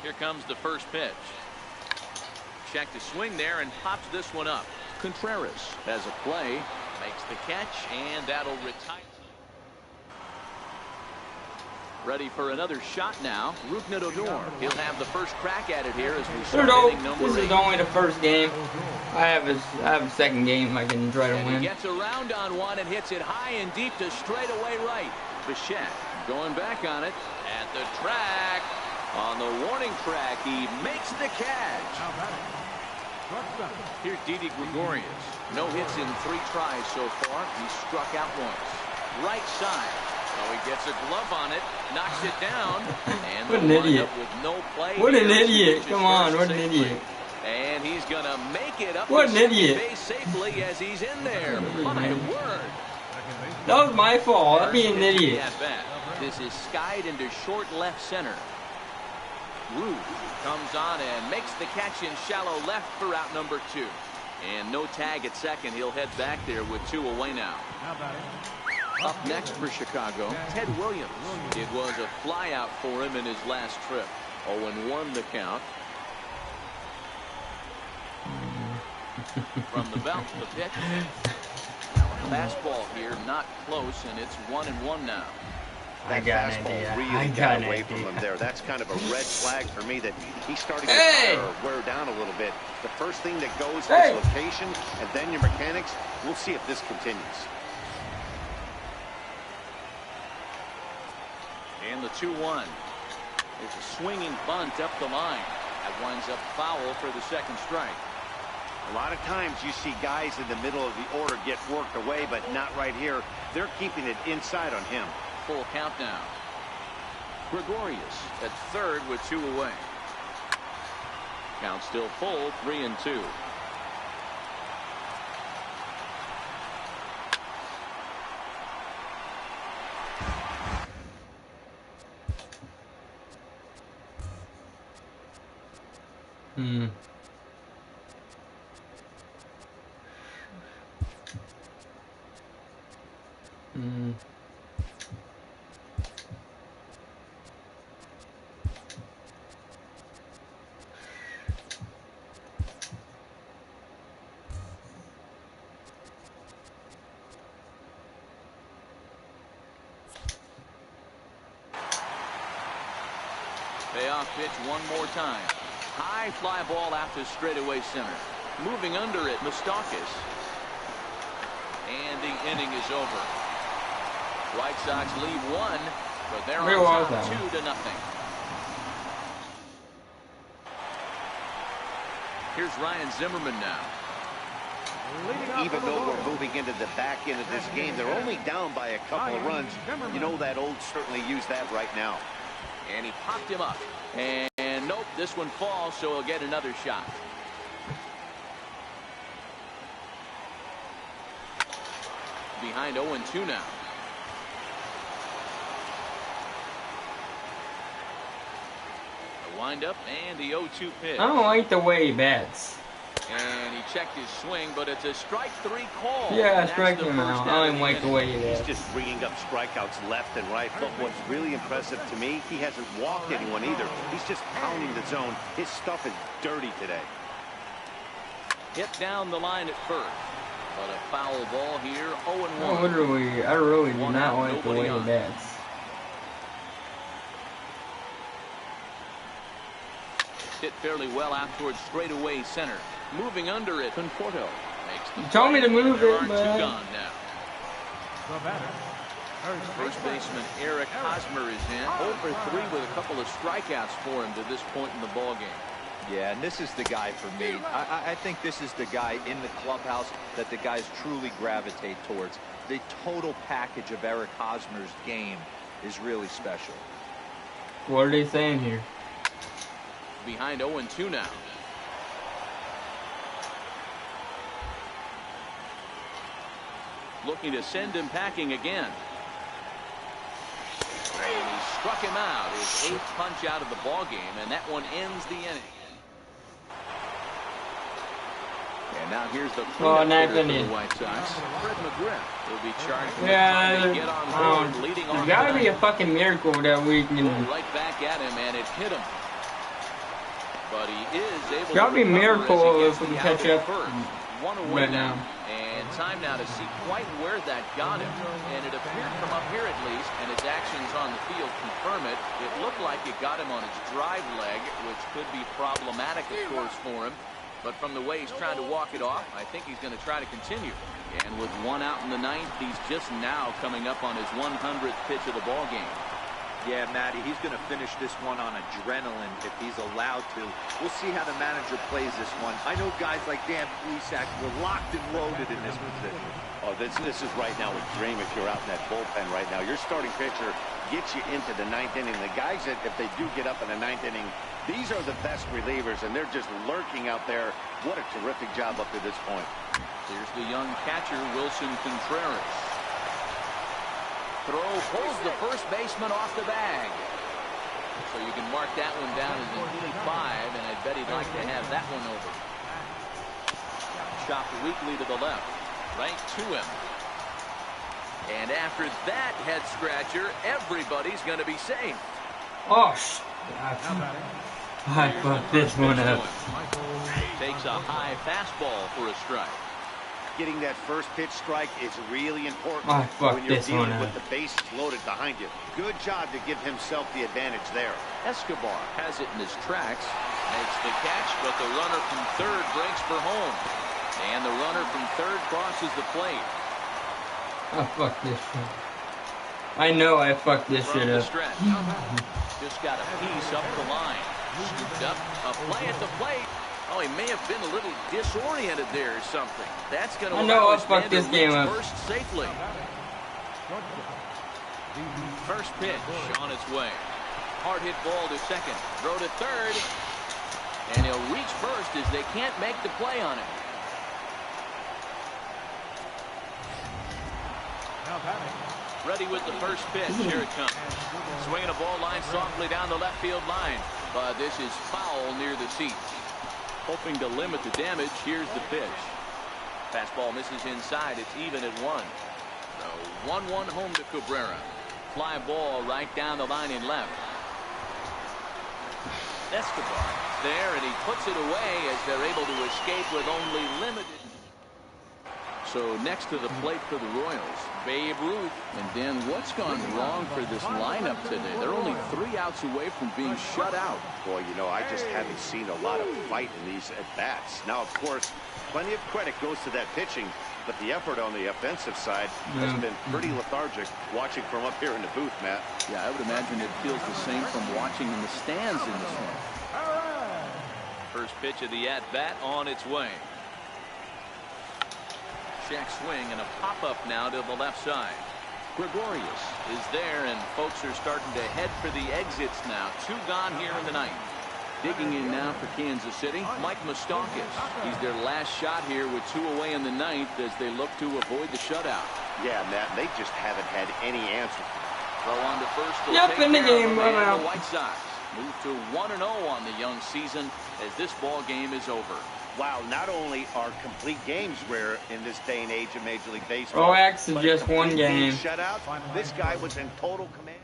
Here comes the first pitch. Check to swing there and pops this one up. Contreras has a play, makes the catch, and that'll retire. Ready for another shot now. Rougned Odor. He'll have the first crack at it here as we start inning number 8. This is only the first game. I have a second game I can try to win. He gets around on one and hits it high and deep to straightaway right. Bichette going back on it at the track. On the warning track, he makes the catch. Here's Didi Gregorius. No hits in 3 tries so far. He struck out once. Right side. So he gets a glove on it, knocks it down, and what an idiot. With no play. What an idiot. Come on, what an idiot. And he's going to make it up. What an idiot. Base safely as he's in there. My word. That was my fault. I'd be an idiot. This is skied into short left center. Ruth comes on and makes the catch in shallow left for out number 2. And no tag at second. He'll head back there with 2 away now. Up next for Chicago, Ted Williams. It was a flyout for him in his last trip. 0-1 the count. From the belt, the pitch. Now a fastball here, not close, and it's 1-1 now. That fastball really got away from him there. That's kind of a red flag for me that he's starting to wear down a little bit. The first thing that goes is location and then your mechanics. We'll see if this continues. And the 2-1. It's a swinging bunt up the line. That winds up foul for the second strike. A lot of times you see guys in the middle of the order get worked away, but not right here. They're keeping it inside on him. Full count now. Gregorius at third with 2 away. Count still full, 3-2. Payoff pitch one more time. High fly ball out to straightaway center. Moving under it, Moustakas. And the inning is over. White Sox lead 1, but they're Where on was top that 2-0. Here's Ryan Zimmerman now. Even though we're moving into the back end of this game, they're only down by a couple of runs. You know that Old certainly used that right now. And he popped him up. And nope, this one falls, so he'll get another shot. Behind 0-2 now. The windup and the 0-2 pitch. I don't like the way he bats. And he checked his swing, but it's a strike 3 call. Yeah, strike him out. I don't like the way he He's bats. just bringing up strikeouts left and right. But what's really impressive to me, he hasn't walked anyone either. He's just pounding the zone. His stuff is dirty today. Hit down the line at first. But a foul ball here, 0-1. I really do One not out, like the way nobody he on. bats. Hit fairly well out towards straightaway center. Moving under it, Conforto makes the You told me to play. move There it, are 2 man. gone now. The batter, First baseman Eric Hosmer is in. 0 for 3 with a couple of strikeouts for him to this point in the ball game. Yeah, and this is the guy for me. I think this is the guy in the clubhouse that the guys truly gravitate towards. The total package of Eric Hosmer's game is really special. What are they saying here? Behind 0-2 now. Looking to send him packing again. And he struck him out. His 8th punch out of the ball game, and that one ends the inning. And now here's the cleanup hitter for the White Sox, Fred McGriff. He'll be charged with trying to get on board, leading off. There's gotta be a fucking miracle that we can. Right back at him, and it hit him. But he is able Gotta to be a recover miracle as if he we gets can catch the out up at first. One away right now. now. And time now to see quite where that got him. And it appeared from up here at least, and his actions on the field confirm it. It looked like it got him on his drive leg, which could be problematic, of course, for him. But from the way he's trying to walk it off, I think he's going to try to continue. And with 1 out in the 9th, he's just now coming up on his 100th pitch of the ball game. Yeah, Matty, he's going to finish this one on adrenaline if he's allowed to. We'll see how the manager plays this one. I know guys like Dan Plesac were locked and loaded in this position. Oh, this is right now a dream if you're out in that bullpen right now. Your starting pitcher gets you into the 9th inning. The guys that, if they do get up in the 9th inning, these are the best relievers, and they're just lurking out there. What a terrific job up to this point. Here's the young catcher, Wilson Contreras. Throw pulls the first baseman off the bag. So you can mark that one down as an E5, and I bet he'd like to have that one over. Chopped weakly to the left. Right to him. And after that head scratcher, everybody's going to be safe. Oh, I fucked this one up. Takes a high fastball for a strike. Getting that first pitch strike is really important I fucked when you're this dealing one with up. the bases loaded behind you. Good job to give himself the advantage there. Escobar has it in his tracks. Makes the catch, but the runner from third breaks for home. And the runner from third crosses the plate. I fucked this shit. I know I fucked this From shit the up. stretch. Just got a piece up the line. Scooped up, a play at the plate. Oh, he may have been a little disoriented there or something. That's going to I know allow I his fucked man this to game reach up. first safely. First pitch on its way. Hard hit ball to second. Throw to third. And he'll reach first as they can't make the play on it. Ready with the first pitch. Here it comes. Swinging a ball line softly down the left field line. But this is foul near the seats. Hoping to limit the damage. Here's the pitch. Fastball misses inside. It's even at 1. So 1-1 home to Cabrera. Fly ball right down the line in left. Escobar there, and he puts it away as they're able to escape with only limited. So next to the plate for the Royals, Babe Ruth. And Dan, what's gone wrong for this lineup today? They're only 3 outs away from being shut out. Boy, you know, I just haven't seen a lot of fight in these at-bats. Now, of course, plenty of credit goes to that pitching. but the effort on the offensive side has been pretty lethargic watching from up here in the booth, Matt. Yeah, I would imagine it feels the same from watching in the stands in this one. First pitch of the at-bat on its way. Check swing and a pop-up now to the left side. Gregorius is there, and folks are starting to head for the exits now. 2 gone here in the ninth. Digging in now for Kansas City, Mike Moustakas. He's their last shot here with 2 away in the ninth as they look to avoid the shutout. Yeah, Matt, they just haven't had any answer. Throw on to first. Yep, in the game. The White Sox move to 1-0 on the young season as this ball game is over. Wow, not only are complete games rare in this day and age of Major League Baseball, OX is just one game. Shutout. This guy was in total command.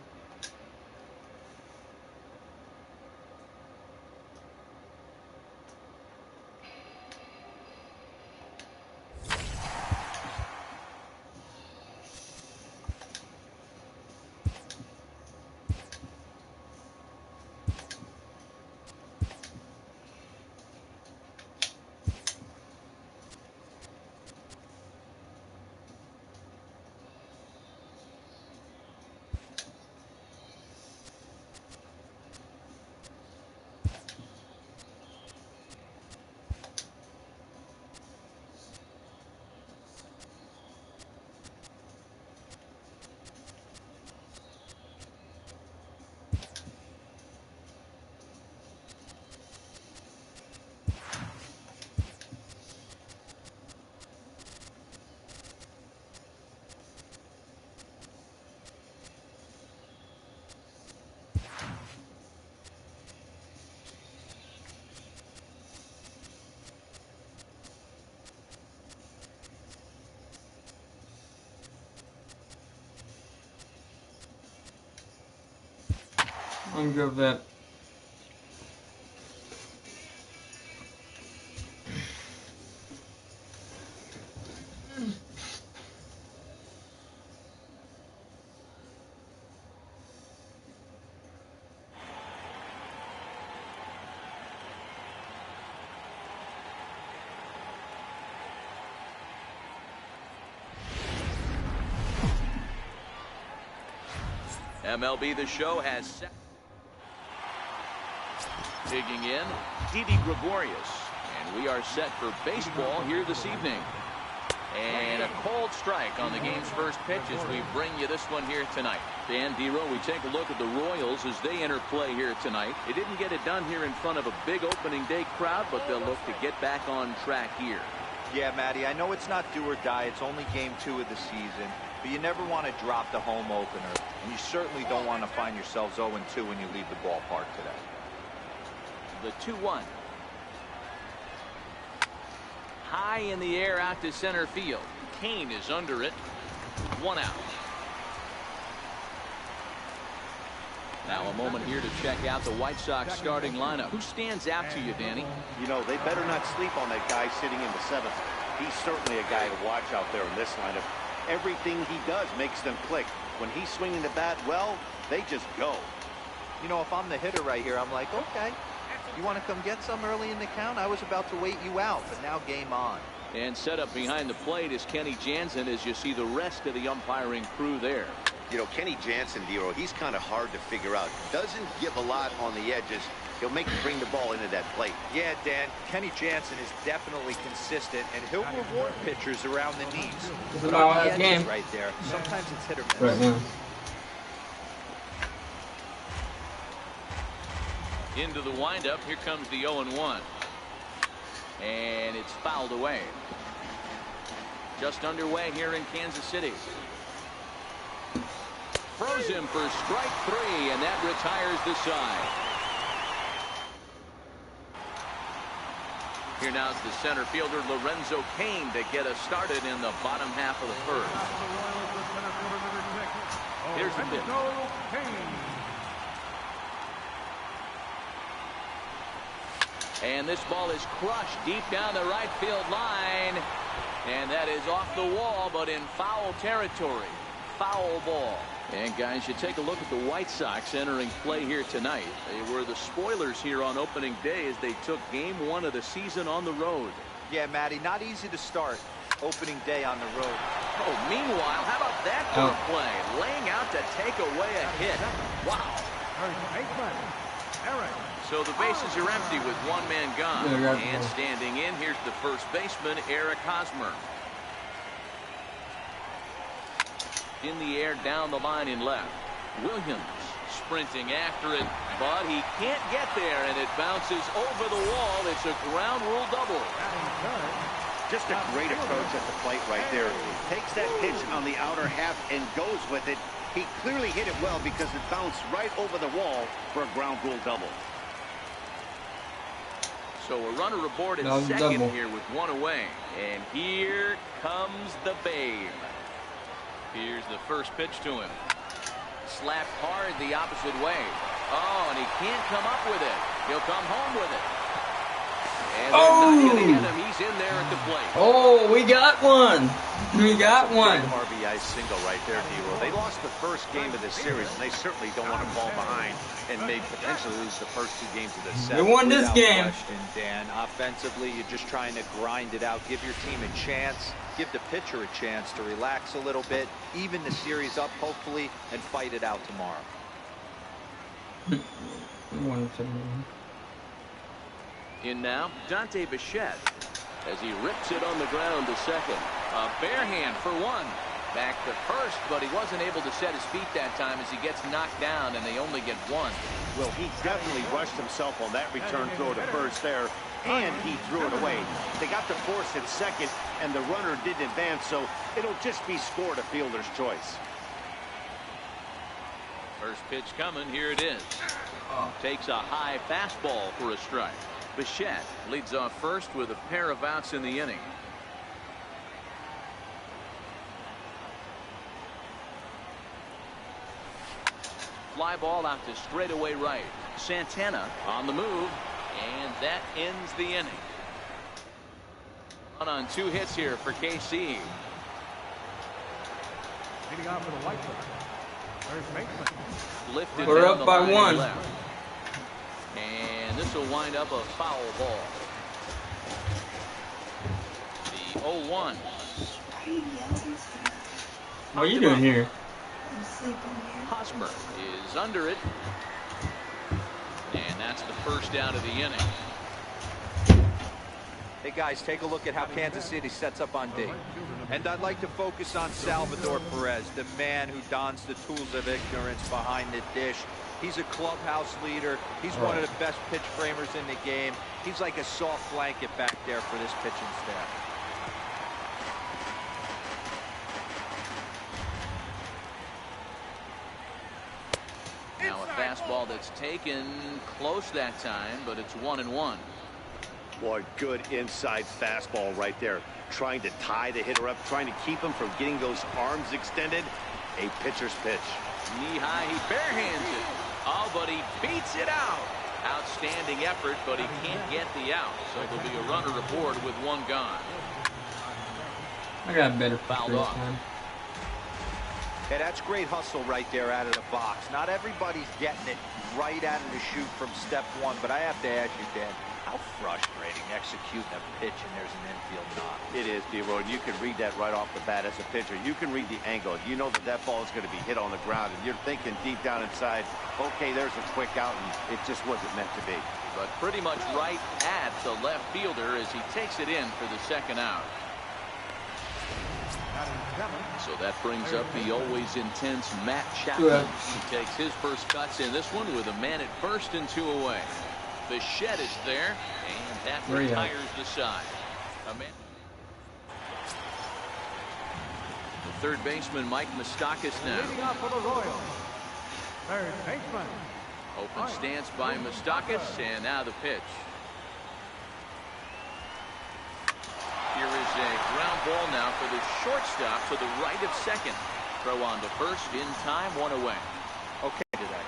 I'm good with that. MLB The Show has set. Digging in, Didi Gregorius. And we are set for baseball here this evening. And a cold strike on the game's first pitch as we bring you this one here tonight. Dan Dero, we take a look at the Royals as they enter play here tonight. They didn't get it done here in front of a big opening day crowd, but they'll look to get back on track here. Yeah, Matty, I know it's not do or die. It's only game 2 of the season. But you never want to drop the home opener. And you certainly don't want to find yourselves 0-2 when you leave the ballpark today. The 2-1. High in the air out to center field. Kane is under it. 1 out. Now a moment here to check out the White Sox starting lineup. Who stands out to you, Danny? You know, they better not sleep on that guy sitting in the 7th. He's certainly a guy to watch out there in this lineup. Everything he does makes them click. When he's swinging the bat, well, they just go. You know, if I'm the hitter right here, I'm like, okay, you want to come get some early in the count? I was about to wait you out, but now game on. And set up behind the plate is Kenny Jansen as you see the rest of the umpiring crew there. You know, Kenny Jansen, Dero, he's kind of hard to figure out. Doesn't give a lot on the edges. He'll make you bring the ball into that plate. Yeah, Dan, Kenny Jansen is definitely consistent, and he'll reward pitchers around the knees. But on the edges right there, sometimes it's hit or miss. Right now. Into the windup, here comes the 0-1. And it's fouled away. Just underway here in Kansas City. Throws him for strike 3, and that retires the side. Here now is the center fielder Lorenzo Cain to get us started in the bottom half of the first. Here's the pitch. And this ball is crushed deep down the right field line. And that is off the wall, but in foul territory. Foul ball. And guys, you take a look at the White Sox entering play here tonight. They were the spoilers here on opening day as they took game 1 of the season on the road. Yeah, Matty, not easy to start opening day on the road. Oh, meanwhile, how about that play? Laying out to take away a hit. Wow. So the bases are empty with one man gone. And standing in, here's the first baseman, Eric Hosmer. In the air, down the line in left. Williams sprinting after it, but he can't get there, and it bounces over the wall. It's a ground rule double. Just a great approach at the plate right there. Takes that pitch on the outer half and goes with it. He clearly hit it well because it bounced right over the wall for a ground rule double. So a runner aboard in second here with one away. And here comes the Babe. Here's the first pitch to him. Slapped hard the opposite way. Oh, and he can't come up with it. He'll come home with it. And they're not going to get him. He's in there at the plate. Oh, we got one. We got one. RBI single right there, D-Roll. They lost the first game of this series, and they certainly don't want to fall behind and may potentially lose the first 2 games of this set. They won this game. Question, Dan. Offensively, you're just trying to grind it out. Give your team a chance. Give the pitcher a chance to relax a little bit, even the series up, hopefully, and fight it out tomorrow. In now, Dante Bichette as he rips it on the ground to second. A bare hand for one. Back to first, but he wasn't able to set his feet that time as he gets knocked down, and they only get one. Well, he definitely rushed himself on that return throw to first there, and he threw it away. They got the force at second, and the runner didn't advance, so it'll just be scored a fielder's choice. First pitch coming. Here it is. Takes a high fastball for a strike. Bichette leads off first with a pair of outs in the inning. Fly ball out to straightaway right. Santana on the move, and that ends the inning. On 2 hits here for KC. Leading off for the White Sox, first baseman. Lifted We're down up by the line 1. left. And this will wind up a foul ball. The 0-1. What are you doing here? Hosmer is under it. And that's the first out of the inning. Hey, guys, take a look at how Kansas City sets up on D. And I'd like to focus on Salvador Perez, the man who dons the tools of ignorance behind the dish. He's a clubhouse leader. He's one of the best pitch framers in the game. He's like a soft blanket back there for this pitching staff. Now a fastball that's taken close that time, but it's 1-1. Boy, good inside fastball right there. Trying to tie the hitter up, trying to keep him from getting those arms extended. A pitcher's pitch. Knee high, he barehands it. Oh, but he beats it out. Outstanding effort, but he can't get the out. So there'll be a runner aboard with one gone. I got better Fouled this off. time. Yeah, that's great hustle right there out of the box. Not everybody's getting it right out of the chute from step one, but I have to ask you, Dan, how frustrating executing a pitch and there's an infield knock. It is, D-Roy. You can read that right off the bat as a pitcher. You can read the angle. You know that that ball is going to be hit on the ground, and you're thinking deep down inside, okay, there's a quick out, and it just wasn't meant to be. But pretty much right at the left fielder as he takes it in for the second out. So that brings up the always intense Matt Chapman. He takes his first cuts in this one with a man at first and 2 away. Bichette is there, and that retires the side. The third baseman, Mike Moustakas now. Leading off for the Royals, third baseman. Open stance by Moustakas, and now the pitch. Here is a ground ball now for the shortstop to the right of second. Throw on to first in time, 1 away. Okay, today.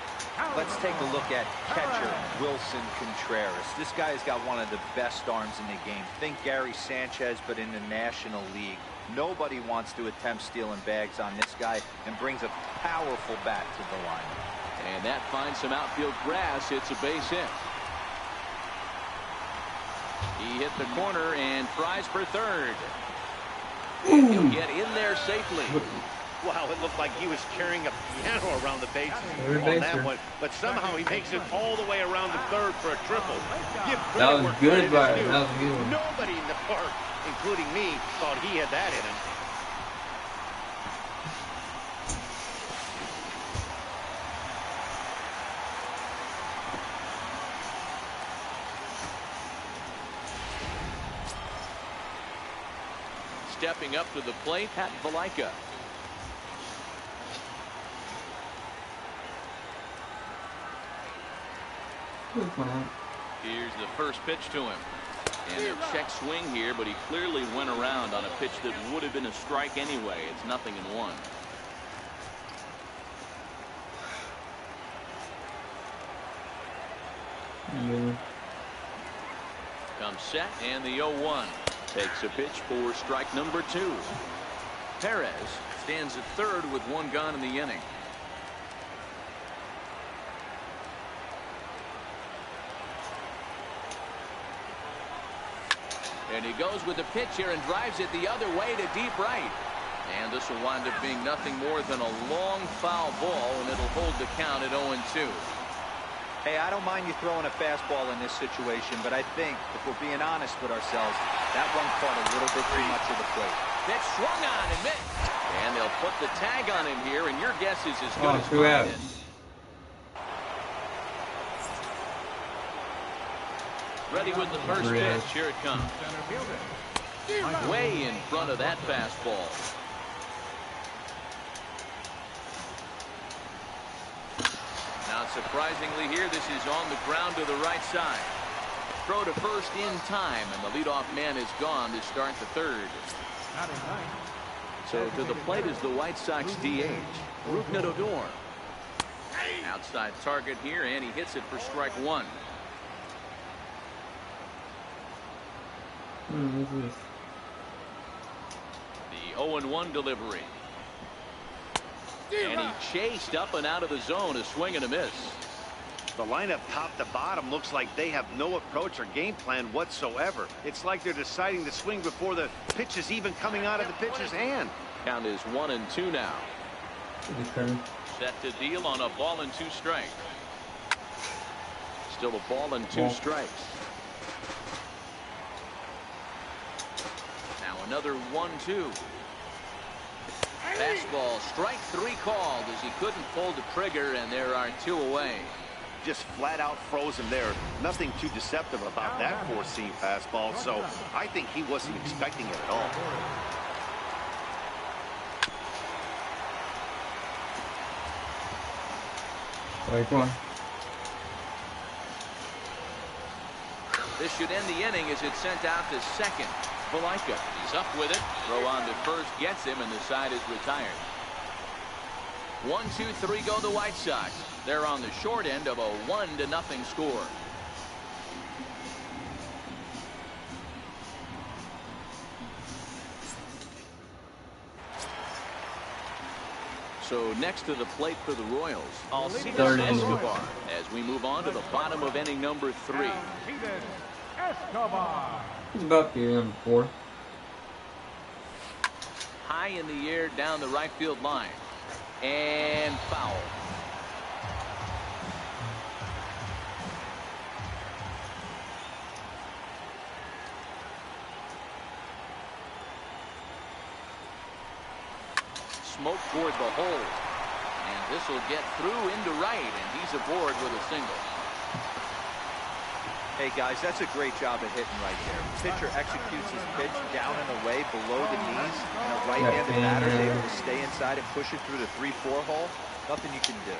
Let's take a look at catcher Wilson Contreras. This guy's got one of the best arms in the game. Think Gary Sanchez, but in the National League. Nobody wants to attempt stealing bags on this guy, and brings a powerful bat to the line. And that finds some outfield grass. It's a base hit. He hit the corner and tries for third. And he'll get in there safely. Wow, it looked like he was carrying a piano around the base on that one, but somehow he makes it all the way around the third for a triple. Give That was good, but that was good. Nobody in the park, including me, thought he had that in him. Stepping up to the plate, Pat Valaika. Here's the first pitch to him. And a check swing here, but he clearly went around on a pitch that would have been a strike anyway. It's 0-1. Comes set, and the 0-1. Takes a pitch for strike number 2. Perez stands at third with 1 gone in the inning. And he goes with the pitch here and drives it the other way to deep right. And this will wind up being nothing more than a long foul ball, and it'll hold the count at 0-2. Hey, I don't mind you throwing a fastball in this situation, but I think, if we're being honest with ourselves, that one caught a little bit too much of the plate. Pitch swung on and missed. And they'll put the tag on him here, and your guess is as good as mine is. Ready with the first pitch. Here it comes. Way in front of that fastball. Now, surprisingly here, this is on the ground to the right side. Throw to first in time, and the leadoff man is gone to start the third. So to the plate is the White Sox DH, Rougned Odor. Outside target here, and he hits it for strike 1. The 0-1 delivery. And he chased up and out of the zone, a swing and a miss. The lineup top to bottom looks like they have no approach or game plan whatsoever. It's like they're deciding to swing before the pitch is even coming out of the pitcher's hand. Count is 1-2 now. Set to deal on a ball and 2 strikes. Still a ball and 2 strikes. Now another 1-2. Fastball, strike 3 called as he couldn't pull the trigger, and there are 2 away. Just flat out frozen there. Nothing too deceptive about that 4-seam fastball, so I think he wasn't expecting it at all. This should end the inning as it's sent out to second. Valaika, he's up with it. Throw on to first gets him, and the side is retired. 1-2-3 go the White Sox. They're on the short end of a 1-0 score. So next to the plate for the Royals, Alcides Escobar, as we move on to the bottom of inning number 3. He's about here, number 4. High in the air down the right field line. And foul. Smoke toward the hole. And this will get through into right, and he's aboard with a single. Hey, guys, that's a great job of hitting right there. Pitcher executes his pitch down and away below the knees, and a right-handed batter is able to stay inside and push it through the 3-4 hole. Nothing you can do.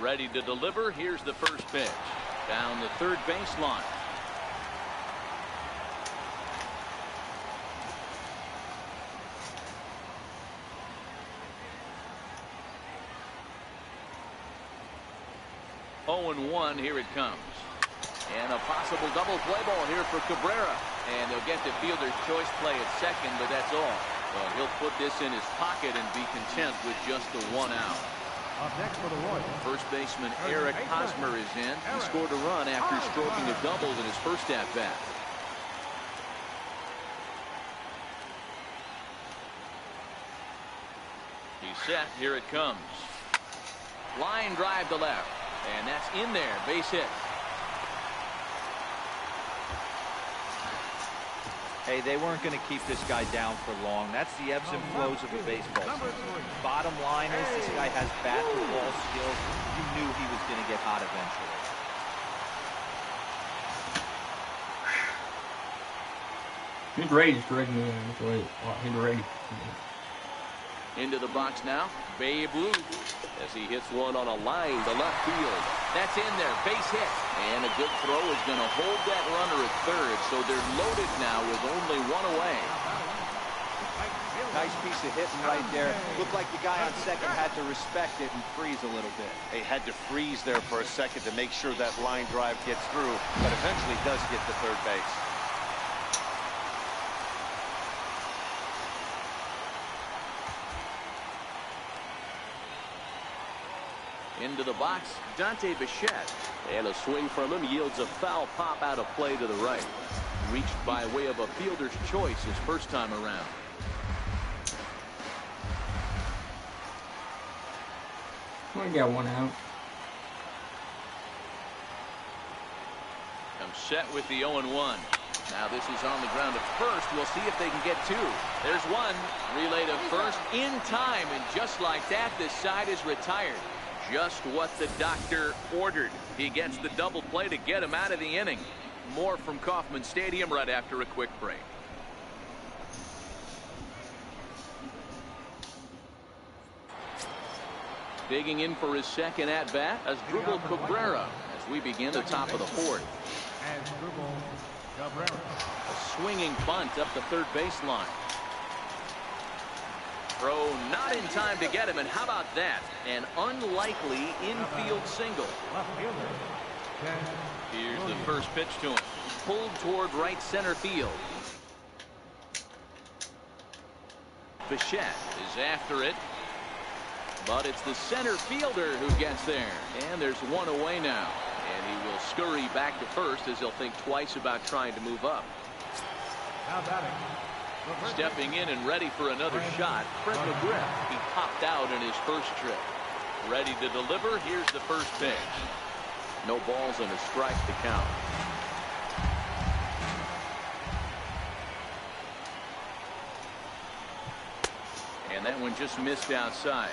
Ready to deliver. Here's the first pitch. Down the third baseline. Oh-1, here it comes. And a possible double play ball here for Cabrera. And they'll get the fielder's choice play at second, but that's all. Well, he'll put this in his pocket and be content with just the 1 out. Up next for the Royals. First baseman Eric Hosmer is in. He scored a run after stroking a double in his first at-bat. He's set. Here it comes. Line drive to left. And that's in there. Base hit. Hey, they weren't going to keep this guy down for long. That's the ebbs and flows of a baseball season. Bottom line is this guy has bat to ball skills. You knew he was going to get hot eventually. He's ready to strike me. He's ready. Into the box now, Babe Ruth, as he hits one on a line to left field. That's in there, base hit. And a good throw is going to hold that runner at third, so they're loaded now with only one away. Nice piece of hitting right there. Looked like the guy on second had to respect it and freeze a little bit. They had to freeze there for a second to make sure that line drive gets through, but eventually does get to third base. Into the box, Dante Bichette. And a swing from him yields a foul pop out of play to the right. Reached by way of a fielder's choice his first time around. We got one out. Comes set with the 0-1. Now this is on the ground at first. We'll see if they can get two. There's one. Relay to first in time. And just like that, this side is retired. Just what the doctor ordered. He gets the double play to get him out of the inning. More from Kauffman Stadium right after a quick break. Digging in for his second at-bat as Asdrubal Cabrera as we begin the top of the fourth. Asdrubal Cabrera. A swinging bunt up the third baseline. Throw not in time to get him, and how about that? An unlikely infield single. Left fielder. Here's the first pitch to him. Pulled toward right center field. Bichette is after it. But it's the center fielder who gets there. And there's one away now. And he will scurry back to first as he'll think twice about trying to move up. Now batting. Stepping in and ready for another shot, Fred McGriff. He popped out in his first trip. Ready to deliver. Here's the first pitch. No balls and a strike to count. And that one just missed outside.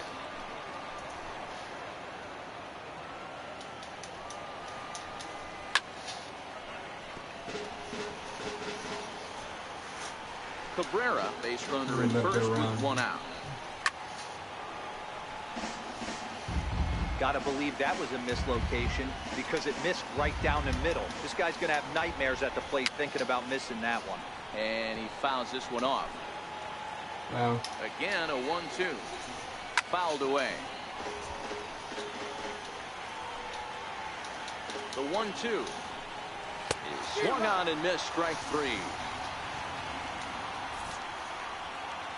Cabrera, base runner at first with one out. Got to believe that was a mislocation because it missed right down the middle. This guy's going to have nightmares at the plate thinking about missing that one. And he fouls this one off. Wow. Again, a 1-2. Fouled away. The 1-2 is swung on and missed, strike three.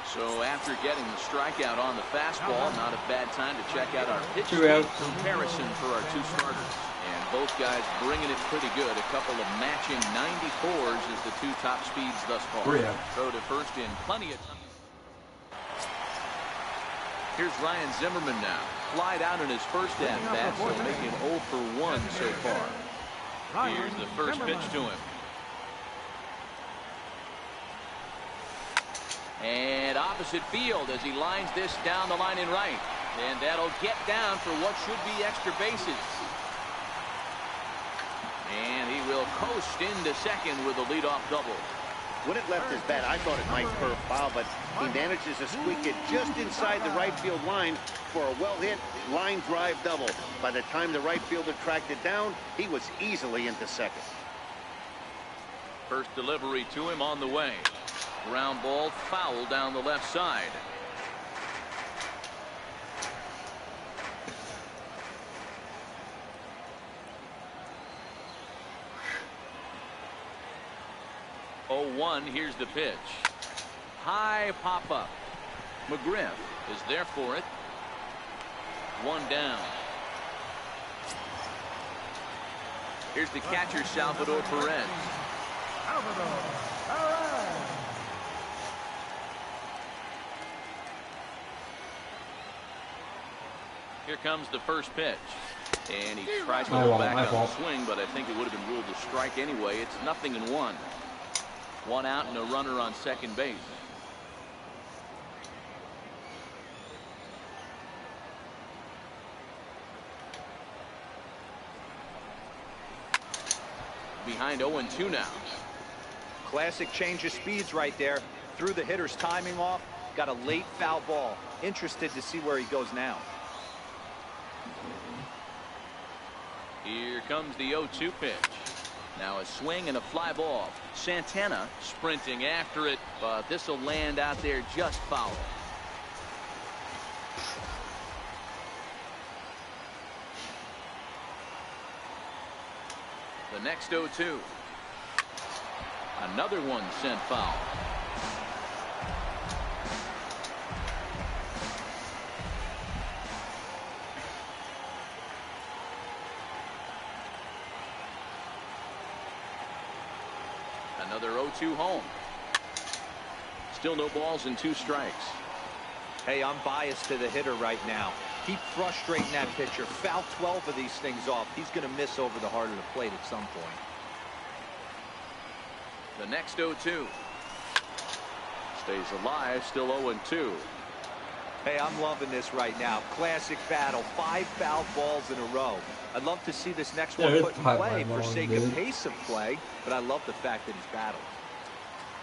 So after getting the strikeout on the fastball, not a bad time to check out our pitch comparison for our two starters. And both guys bringing it pretty good. A couple of matching 94s as the two top speeds thus far. Throw to first in plenty of time. Here's Ryan Zimmerman now. Flied out in his first at-bat, so making 0 for 1 so far. Here's the first pitch to him. And opposite field as he lines this down the line in right. And that'll get down for what should be extra bases. And he will coast into second with a leadoff double. When it left his bat, I thought it might curve foul, but he manages to squeak it just inside the right field line for a well-hit line drive double. By the time the right fielder tracked it down, he was easily into second. First delivery to him on the way. Ground ball foul down the left side. Oh, 1. Here's the pitch. High pop up. McGriff is there for it. One down. Here's the catcher, Salvador Perez. Salvador Perez. Here comes the first pitch. And he tries to go back on the swing, but I think it would have been ruled a strike anyway. It's 0-1. One out and a runner on second base. Behind 0-2 now. Classic change of speeds right there. Threw the hitter's timing off. Got a late foul ball. Interested to see where he goes now. Here comes the 0-2 pitch. Now a swing and a fly ball. Santana sprinting after it, but this will land out there just foul. The next 0-2. Another one sent foul. Another 0-2 home. Still no balls and 2 strikes. Hey, I'm biased to the hitter right now. Keep frustrating that pitcher. Foul 12 of these things off. He's going to miss over the heart of the plate at some point. The next 0-2. Stays alive, still 0-2. Hey, I'm loving this right now. Classic battle. 5 foul balls in a row. I'd love to see this next one put in play for sake of pace of play, but I love the fact that he's battled.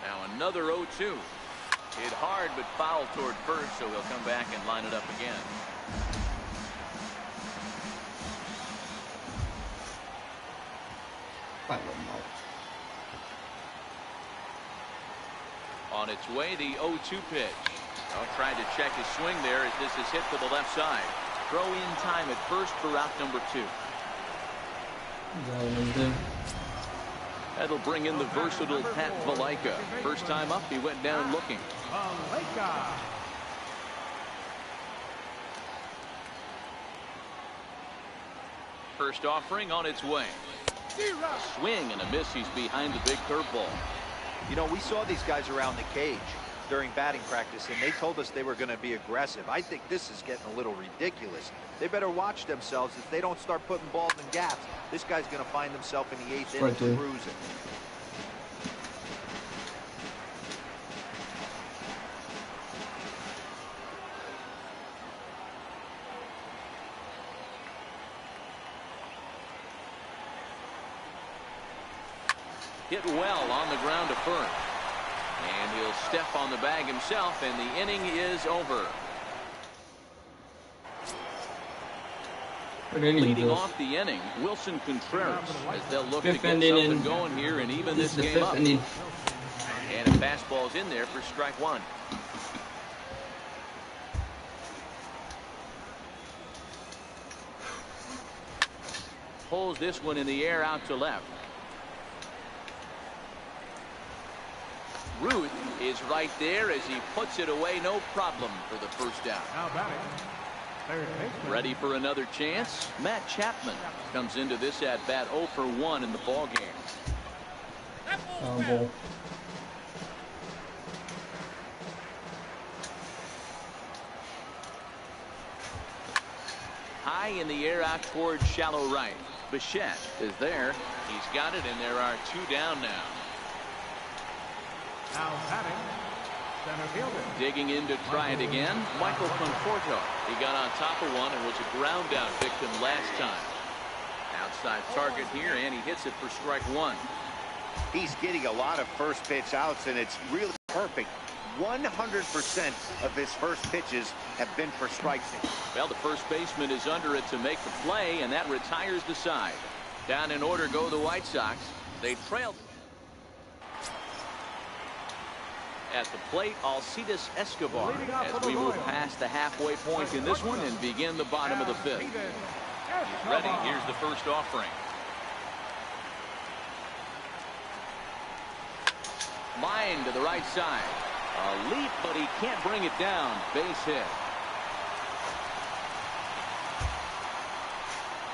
Now another 0-2. Hit hard but foul toward first, so he'll come back and line it up again. On its way, the 0-2 pitch. Tried to check his swing there as this is hit to the left side. Throw in time at first for out number 2. That'll bring in the versatile Pat Valaika. First time up, he went down looking. Valaika. First offering on its way. Swing and a miss. He's behind the big curveball. You know, we saw these guys around the cage during batting practice, and they told us they were going to be aggressive. I think this is getting a little ridiculous. They better watch themselves. If they don't start putting balls in gaps, this guy's going to find himself in the 8th inning cruising. Hit well on the ground to first. And he'll step on the bag himself, and the inning is over. Leading off the inning, Wilson Contreras, as they'll look to get something going here and even this game up. And a fastball's in there for strike 1. Pulls this one in the air out to left. Ruth is right there as he puts it away, no problem for the first down. Now batting, third baseman. Ready for another chance? Matt Chapman comes into this at bat 0 for 1 in the ball game. High in the air out towards shallow right. Bichette is there. He's got it, and there are 2 down now. Now batting, center fielder. Digging in to try it again, Michael Conforto. He got on top of one and was a ground out victim last time. Outside target here, and he hits it for strike 1. He's getting a lot of first pitch outs, and it's really perfect. 100% of his first pitches have been for strikes. Well, the first baseman is under it to make the play, and that retires the side. Down in order go the White Sox. They trailed. At the plate, Alcides Escobar, as we move past the halfway point in this one and begin the bottom of the 5th. He's ready. Here's the first offering. Line to the right side. A leap, but he can't bring it down. Base hit.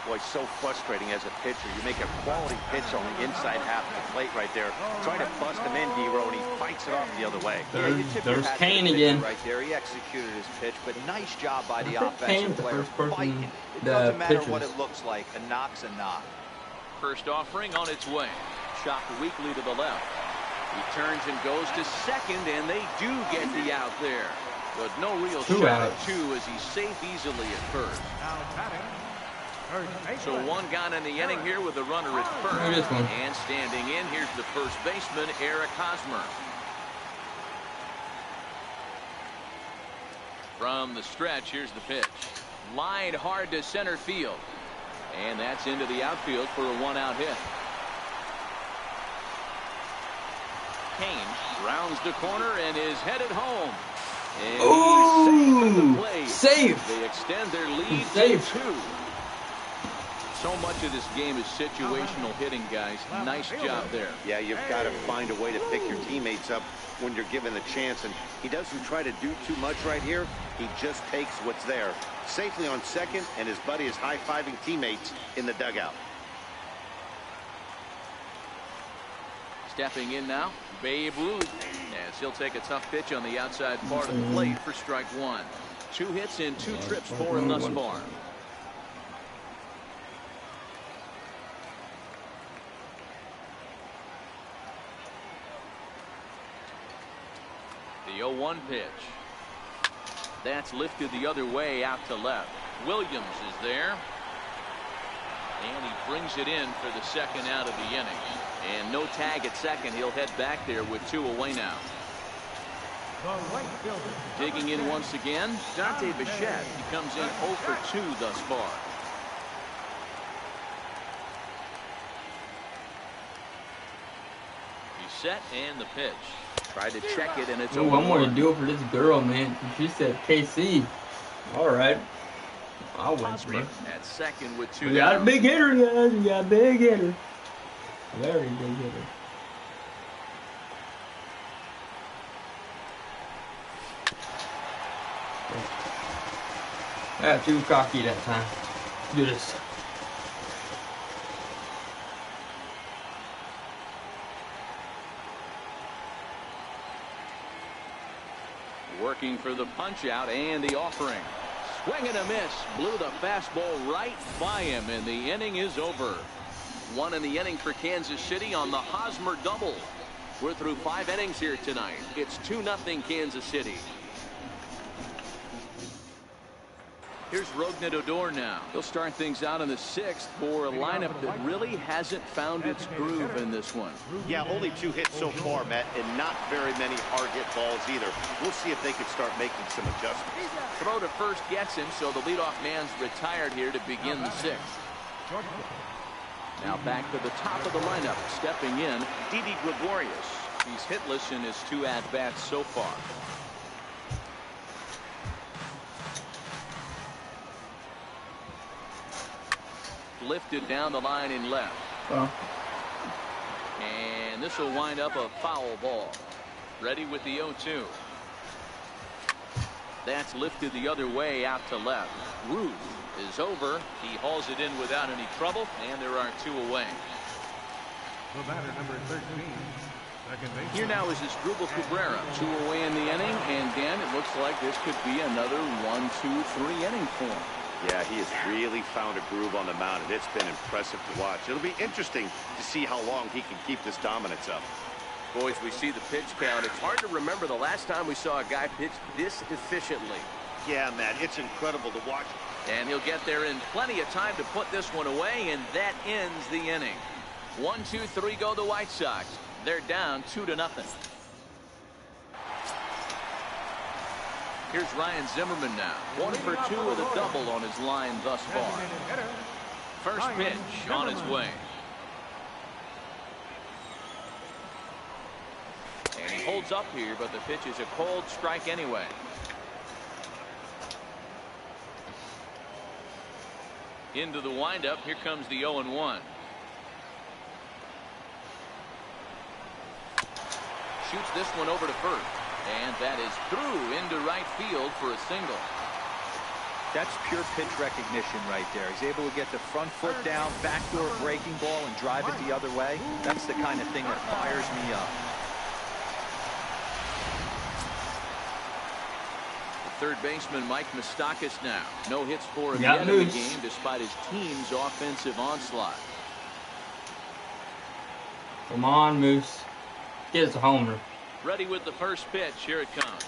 Boy, so frustrating as a pitcher. You make a quality pitch on the inside half of the plate right there. Trying to bust him in, D-Row, and he fights it off the other way. There's Kane again. Right there, he executed his pitch, but nice job by the offensive player. Fighting. It doesn't matter what it looks like. A knock's a knock. First offering on its way. Chopped weakly to the left. He turns and goes to second, and they do get the out there. But no real shot at two as he's safe easily at first. Now batting. So one gone in the inning here with a runner at first. And standing in, here's the first baseman, Eric Hosmer. From the stretch, here's the pitch. Lined hard to center field. And that's into the outfield for a one-out hit. Kane rounds the corner and is headed home. And he's safe at the plate. Safe. They extend their lead to 2. So much of this game is situational hitting, guys. Nice job there. Yeah, you've got to find a way to pick your teammates up when you're given the chance, and he doesn't try to do too much right here. He just takes what's there. Safely on second, and his buddy is high-fiving teammates in the dugout. Stepping in now, Babe Ruth, as he'll take a tough pitch on the outside part of the plate for strike 1. 2 hits in 2 trips for him thus far. The 0-1 pitch. That's lifted the other way out to left. Williams is there. And he brings it in for the second out of the inning. And no tag at second. He'll head back there with 2 away now. Digging in once again, Dante Bichette. He comes in 0 for 2 thus far. He's set and the pitch. Tried to check it, and it's over. I'm going to do it for this girl, man. She said KC. All right. I'll win for her. At second with 2 We got a big hitter, guys. We got a big hitter. Very big hitter. I got too cocky that time. Let's do this. Working for the punch out and the offering. Swing and a miss. Blew the fastball right by him, and the inning is over. 1 in the inning for Kansas City on the Hosmer double. We're through 5 innings here tonight. It's 2-0 Kansas City. Here's Rougned Odor now. He'll start things out in the 6th for a lineup that really hasn't found its groove in this one. Yeah, only 2 hits so far, Matt, and not very many hard hit balls either. We'll see if they can start making some adjustments. Throw to first gets him, so the leadoff man's retired here to begin the 6th. Now back to the top of the lineup, stepping in, Didi Gregorius. He's hitless in his 2 at-bats so far. Lifted down the line in left. And this will wind up a foul ball. Ready with the 0-2. That's lifted the other way out to left. Ruth is over. He hauls it in without any trouble, and there are 2 away. The batter, number 13. Here now is Asdrubal Cabrera. 2 away in the inning, and Dan, it looks like this could be another 1-2-3 inning for him. Yeah, he has really found a groove on the mound, and it's been impressive to watch. It'll be interesting to see how long he can keep this dominance up. Boys, we see the pitch count. It's hard to remember the last time we saw a guy pitch this efficiently. Yeah, man, it's incredible to watch. And he'll get there in plenty of time to put this one away, and that ends the inning. 1-2-3 go the White Sox. They're down 2-0. Here's Ryan Zimmerman now. 1 for 2 with a double on his line thus far. First pitch on its way. And he holds up here, but the pitch is a cold strike anyway. Into the windup. Here comes the 0-1. Shoots this one over to first. And that is through into right field for a single. That's pure pitch recognition right there. He's able to get the front foot down, backdoor breaking ball, and drive it the other way. That's the kind of thing that fires me up. The third baseman, Mike Moustakas, now. No hits for him yet in the game, despite his team's offensive onslaught. Come on, Moose. Get us a homer. Ready with the first pitch. Here it comes.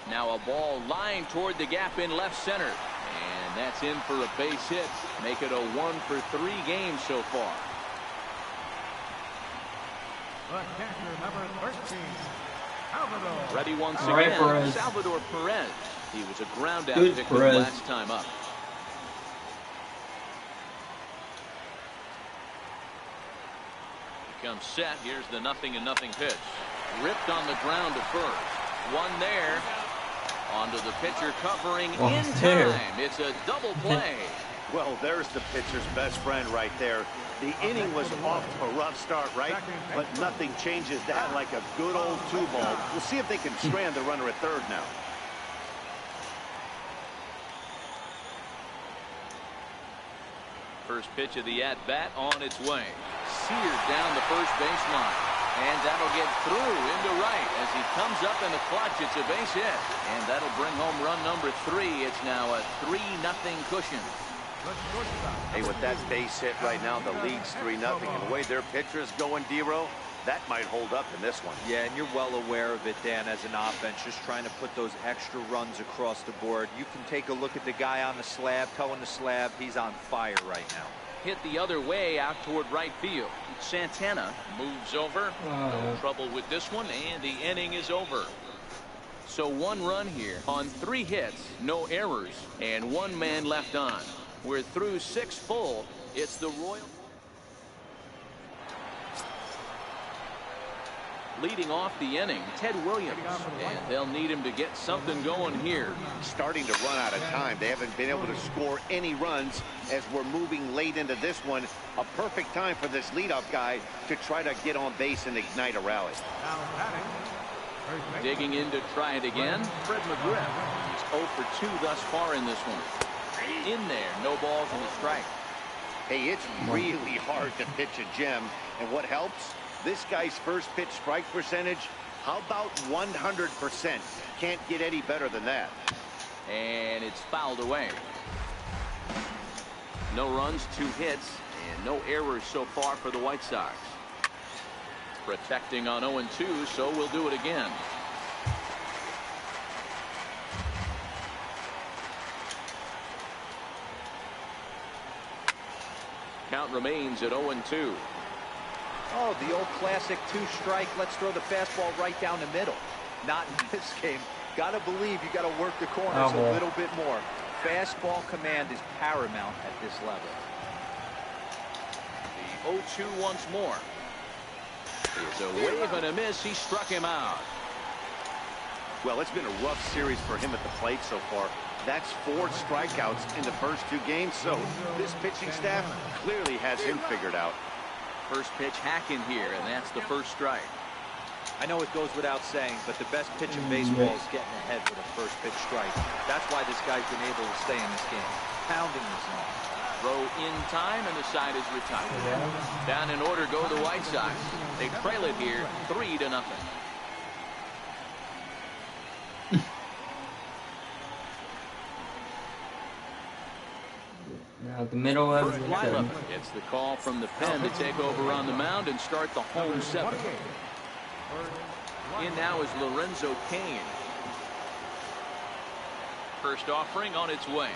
Now a ball lined toward the gap in left center. And that's in for a base hit. Make it a 1-for-3 game so far. The catcher, number 13, Salvador. Ready once Right, again. Perez. Salvador Perez. He was a ground out Good victim Perez. last time up. Comes set. Here's the 0-0 pitch. Ripped on the ground to first. One there. Onto the pitcher covering in time. It's a double play. Well, there's the pitcher's best friend right there. The inning was off to a rough start, right? But nothing changes that like a good old 2-ball. We'll see if they can strand the runner at third now. First pitch of the at-bat on its way. Seared down the first baseline. And that'll get through into right as he comes up in the clutch. It's a base hit. And that'll bring home run number 3. It's now a 3-0 cushion. Hey, with that base hit right now, the lead's 3-0. And the way their pitcher's going, D-Row, that might hold up in this one. Yeah, and you're well aware of it, Dan, as an offense, just trying to put those extra runs across the board. You can take a look at the guy on the slab, towing the slab. He's on fire right now. Hit the other way out toward right field. Santana moves over. No trouble with this one, and the inning is over. So 1 run here on 3 hits, no errors, and 1 man left on. We're through 6 full. It's the Royals. Leading off the inning, Ted Williams, and they'll need him to get something going here. Starting to run out of time. They haven't been able to score any runs as we're moving late into this one. A perfect time for this leadoff guy to try to get on base and ignite a rally. Digging in to try it again, Fred McGriff. He's 0 for 2 thus far in this one. In there, no balls and a strike. Hey, it's really hard to pitch a gem, and what helps? This guy's first pitch strike percentage, how about 100%? Can't get any better than that. And it's fouled away. No runs, 2 hits, and no errors so far for the White Sox. Protecting on 0-2, so we'll do it again. Count remains at 0-2. Oh, the old classic 2-strike. Let's throw the fastball right down the middle. Not in this game. Got to believe you got to work the corners a little bit more. Fastball command is paramount at this level. The 0-2 once more. It's a wave and a miss. He struck him out. Well, it's been a rough series for him at the plate so far. That's 4 strikeouts in the first 2 games, so this pitching staff clearly has him figured out. First pitch hack in here, and that's the first strike. I know it goes without saying, but the best pitch in baseball is getting ahead with a first pitch strike. That's why this guy's been able to stay in this game. Pounding the zone. Throw in time, and the side is retired. Down in order go the White Sox. They trail it here 3-0. Now the middle of the lineup gets the call from the pen to take over on the mound and start the home 7. In now is Lorenzo Cain. First offering on its way.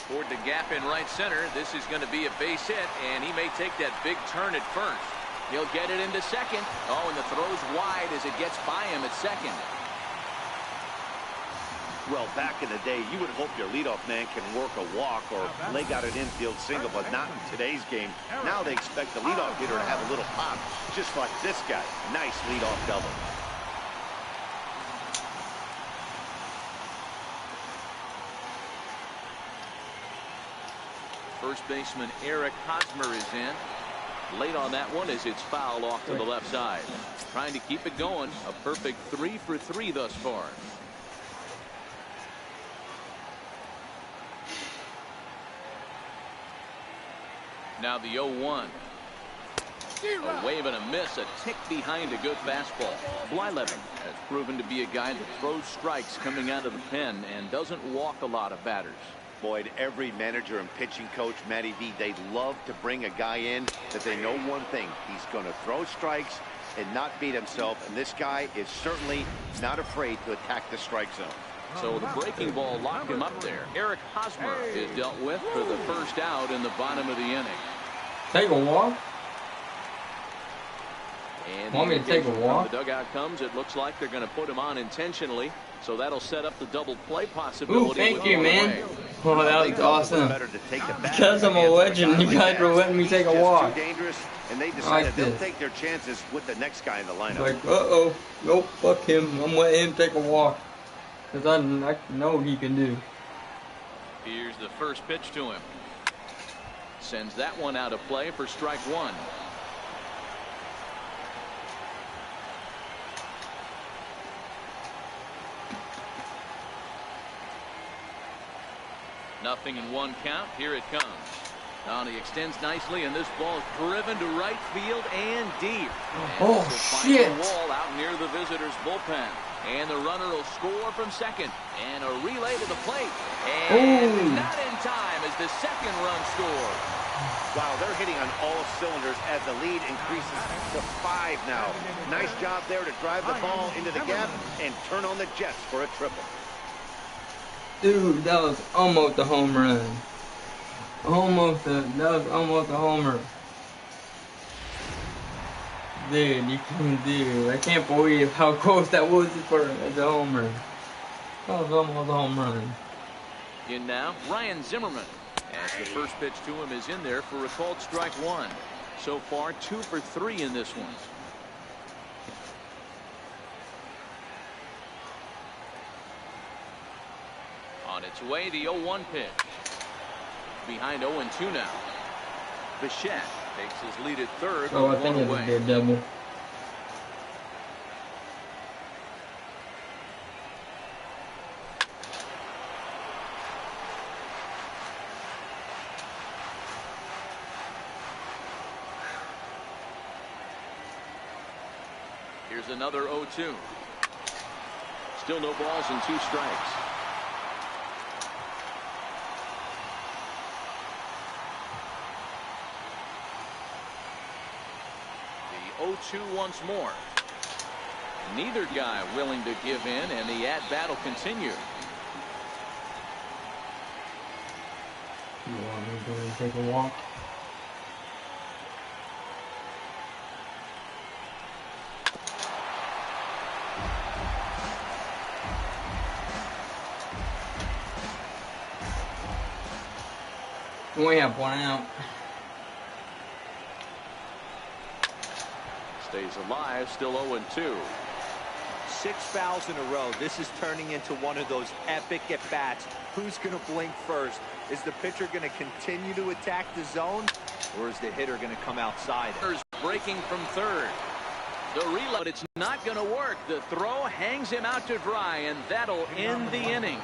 Toward the gap in right center. This is going to be a base hit, and he may take that big turn at first. He'll get it into second. Oh, and the throw's wide as it gets by him at second. Well, back in the day, you would hope your leadoff man can work a walk or leg out an infield single, but not in today's game. Now they expect the leadoff hitter to have a little pop, just like this guy. Nice leadoff double. First baseman Eric Hosmer is in. Late on that one as it's foul off to the left side. Trying to keep it going. A perfect 3 for 3 thus far. Now the 0-1. A wave and a miss, a tick behind a good fastball. Blyleven has proven to be a guy that throws strikes coming out of the pen and doesn't walk a lot of batters. Boyd, every manager and pitching coach, Matty V, they love to bring a guy in that they know one thing. He's going to throw strikes and not beat himself, and this guy is certainly not afraid to attack the strike zone. So the breaking ball locked him up there. Eric Hosmer is dealt with for the first out in the bottom of the inning. Take a walk? And Want me to take a walk? The dugout comes. It looks like they're going to put him on intentionally. So that'll set up the double play possibility. Ooh, thank you, man. Oh, that was awesome. Because Because I'm a legend, you guys were letting me take a walk. Dangerous, and they I decided like they'll this. take their chances with the next guy in the lineup. Like, uh-oh. Nope, fuck him. I'm letting him take a walk. Because I know what he can do. Here's the first pitch to him. Sends that one out of play for strike one. Nothing in one count. Here it comes. Now he extends nicely, and this ball is driven to right field and deep. And Oh, this will shit. find the wall out near the visitors' bullpen. And the runner will score from second. And a relay to the plate. And Ooh. not in time as the second run scores. Wow, they're hitting on all cylinders as the lead increases to 5 now. Nice job there to drive the ball into the gap and turn on the Jets for a triple. Dude, that was almost a home run. That was almost a homer. Dude, I can't believe how close that was for a homer. That was almost a home run. In now, Ryan Zimmerman. As the first pitch to him is in there for a called strike one. So far, 2 for 3 in this one. On its way, the 0-1 pitch. Behind 0-2 now. Bichette takes his lead at third. Oh, I with think one it was away. a double. Here's another 0-2. Still no balls and 2 strikes. The 0-2 once more. Neither guy willing to give in, and the at-bat will continue. You want me to go and take a walk? We have one out. Stays alive, still 0-2. 6 fouls in a row. This is turning into one of those epic at-bats. Who's going to blink first? Is the pitcher going to continue to attack the zone, or is the hitter going to come outside? Breaking from third. The reload, it's not going to work. The throw hangs him out to dry, and that'll end the inning.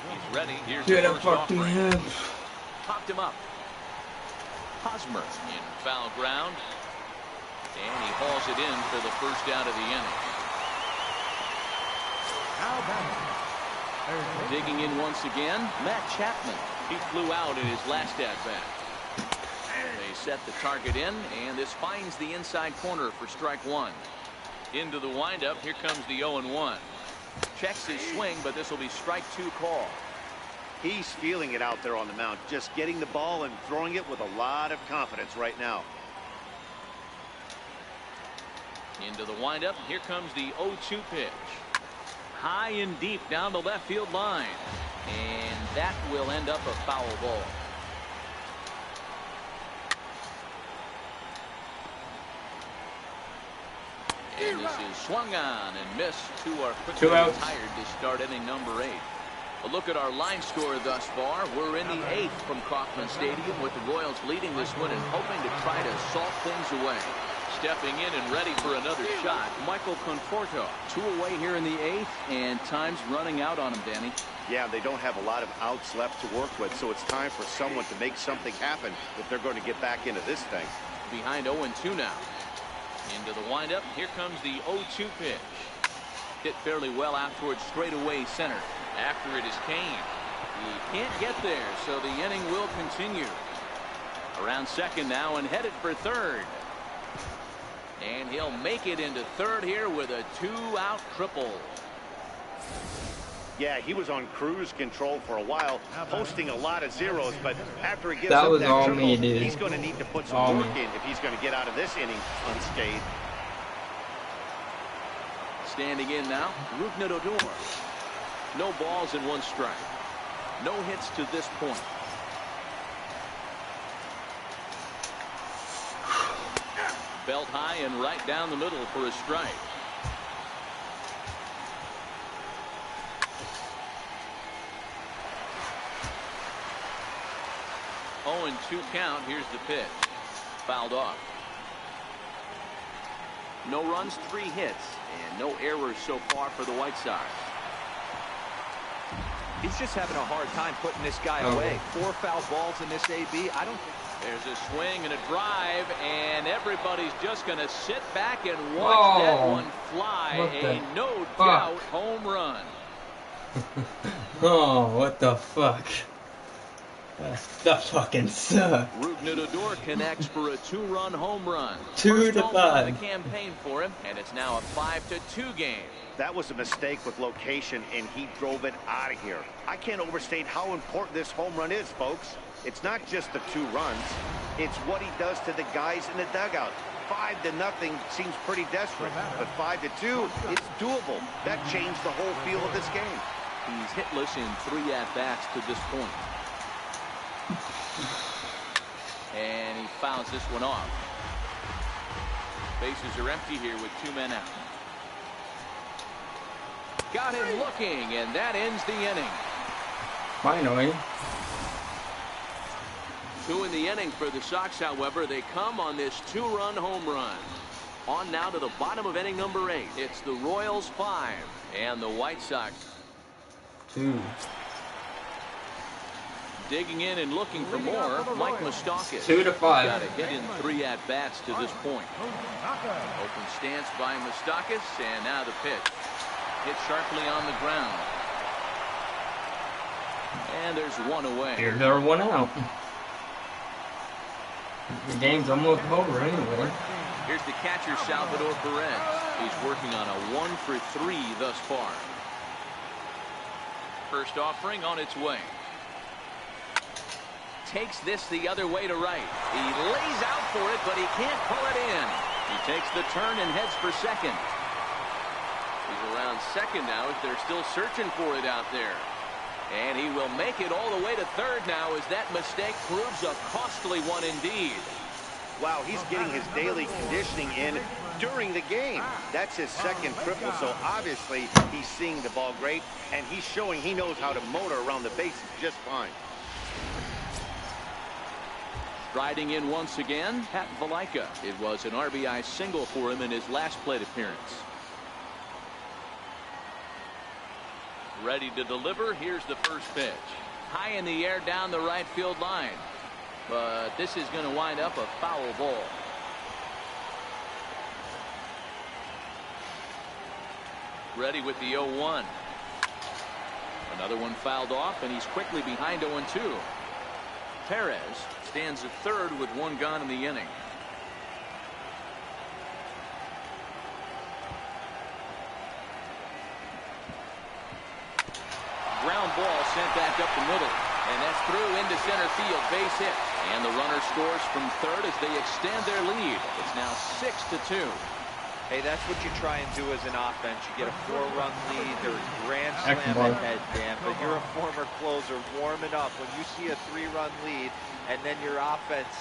He's ready. Here's Get the a first fucking offering. head. Popped him up. Hosmer in foul ground. And he hauls it in for the first out of the inning. Digging in once again, Matt Chapman. He flew out in his last at-bat. They set the target in, and this finds the inside corner for strike one. Into the windup, here comes the 0-1. Checks his swing, but this will be strike 2 call. He's feeling it out there on the mound, just getting the ball and throwing it with a lot of confidence right now. Into the windup, here comes the 0-2 pitch. High and deep down the left field line. And that will end up a foul ball. And this is swung on and missed. 2 are quickly 2 outs. retired to start inning number 8. A look at our line score thus far. We're in the 8th from Kauffman Stadium with the Royals leading this one and hoping to try to salt things away. Stepping in and ready for another shot, Michael Conforto. 2 away here in the 8th, and time's running out on him, Danny. Yeah, they don't have a lot of outs left to work with, so it's time for someone to make something happen if they're going to get back into this thing. Behind 0-2 now. Into the windup. Here comes the 0-2 pitch. Hit fairly well out towards straightaway center. After it is Kane. He can't get there, so the inning will continue. Around second now and headed for third. And he'll make it into third here with a 2-out triple. Yeah, he was on cruise control for a while, posting a lot of zeros, but after he gives That up was that all triple, me, dude. he's going to need to put some work in if he's going to get out of this inning unscathed. Standing in now, Rougned Odor. No balls and 1 strike. No hits to this point. Belt high and right down the middle for a strike. Oh, and 2 count. Here's the pitch. Fouled off. No runs, 3 hits, and no errors so far for the White Sox. He's just having a hard time putting this guy away. 4 foul balls in this AB. I don't think. There's a swing and a drive, and everybody's just going to sit back and watch that one fly. A no doubt home run. Oh, what the fuck? That fucking sucked. Rougned Odor connects for a 2-run home run. 2 to 5. The campaign for him, and it's now a 5-2 game. That was a mistake with location, and he drove it out of here. I can't overstate how important this home run is, folks. It's not just the 2 runs. It's what he does to the guys in the dugout. 5-0 seems pretty desperate, but 5-2, it's doable. That changed the whole feel of this game. He's hitless in 3 at-bats to this point. And he fouls this one off. Bases are empty here with 2 men out. Got him looking, and that ends the inning. Finally. 2 in the inning for the Sox, however. They come on this 2-run home run. On now to the bottom of inning number 8. It's the Royals 5 and the White Sox 2. Digging in and looking for more, Mike Moustakas. 2 to 5. Got a hit in 3 at-bats to this point. Open stance by Moustakas, and now the pitch. Hit sharply on the ground. And there's 1 away. Here's our 1 out. The game's almost over anyway. Here's the catcher, Salvador Perez. He's working on a 1-for-3 thus far. First offering on its way. Takes this the other way to right. He lays out for it, but he can't pull it in. He takes the turn and heads for second. He's around second now as they're still searching for it out there. And he will make it all the way to third now as that mistake proves a costly one indeed. Wow, he's getting his daily conditioning in during the game. That's his 2nd triple, so obviously he's seeing the ball great, and he's showing he knows how to motor around the bases just fine. Striding in once again, Pat Valaika. It was an RBI single for him in his last plate appearance. Ready to deliver. Here's the first pitch. High in the air down the right field line. But this is going to wind up a foul ball. Ready with the 0-1. Another one fouled off, and he's quickly behind 0-2. Perez stands at third with 1 gone in the inning. Ground ball sent back up the middle, and that's through into center field. Base hit, and the runner scores from third as they extend their lead. It's now 6-2. Hey, that's what you try and do as an offense. You get a 4-run lead. There's grand slam ahead, Dan. But you're a former closer, warming up. When you see a 3-run lead, and then your offense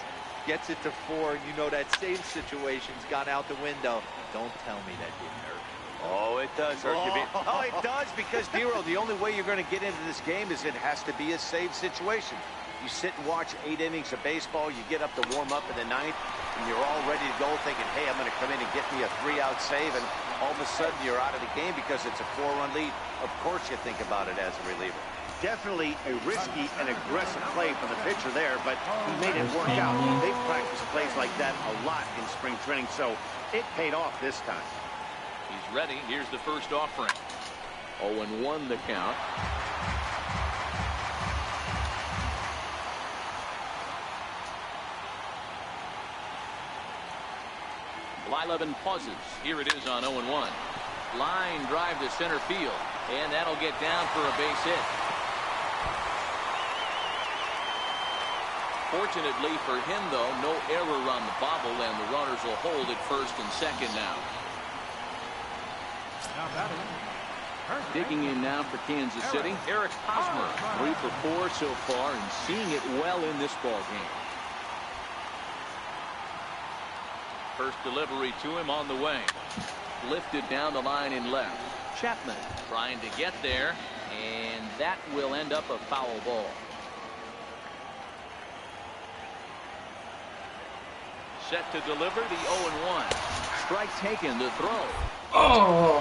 gets it to 4, and you know that same situation's gone out the window. Don't tell me that didn't hurt. Oh, it does hurt you. Oh, it does, because, Dero, the only way you're going to get into this game is it has to be a save situation. You sit and watch 8 innings of baseball, you get up to warm up in the 9th, and you're all ready to go thinking, hey, I'm going to come in and get me a 3-out save, and all of a sudden you're out of the game because it's a 4-run lead. Of course you think about it as a reliever. Definitely a risky and aggressive play from the pitcher there, but he made it work out. They've practiced plays like that a lot in spring training, so it paid off this time. He's ready. Here's the first offering. 0-1 the count. Blyleven pauses. Here it is on 0-1. Line drive to center field, and that'll get down for a base hit. Fortunately for him, though, no error on the bobble, and the runners will hold at first and second now. Digging in now for Kansas City, Eric Hosmer. 3 for 4 so far, and seeing it well in this ball game. First delivery to him on the way. Lifted down the line in left. Chapman trying to get there, and that will end up a foul ball. Set to deliver the 0-1. Strike taken to throw. Oh!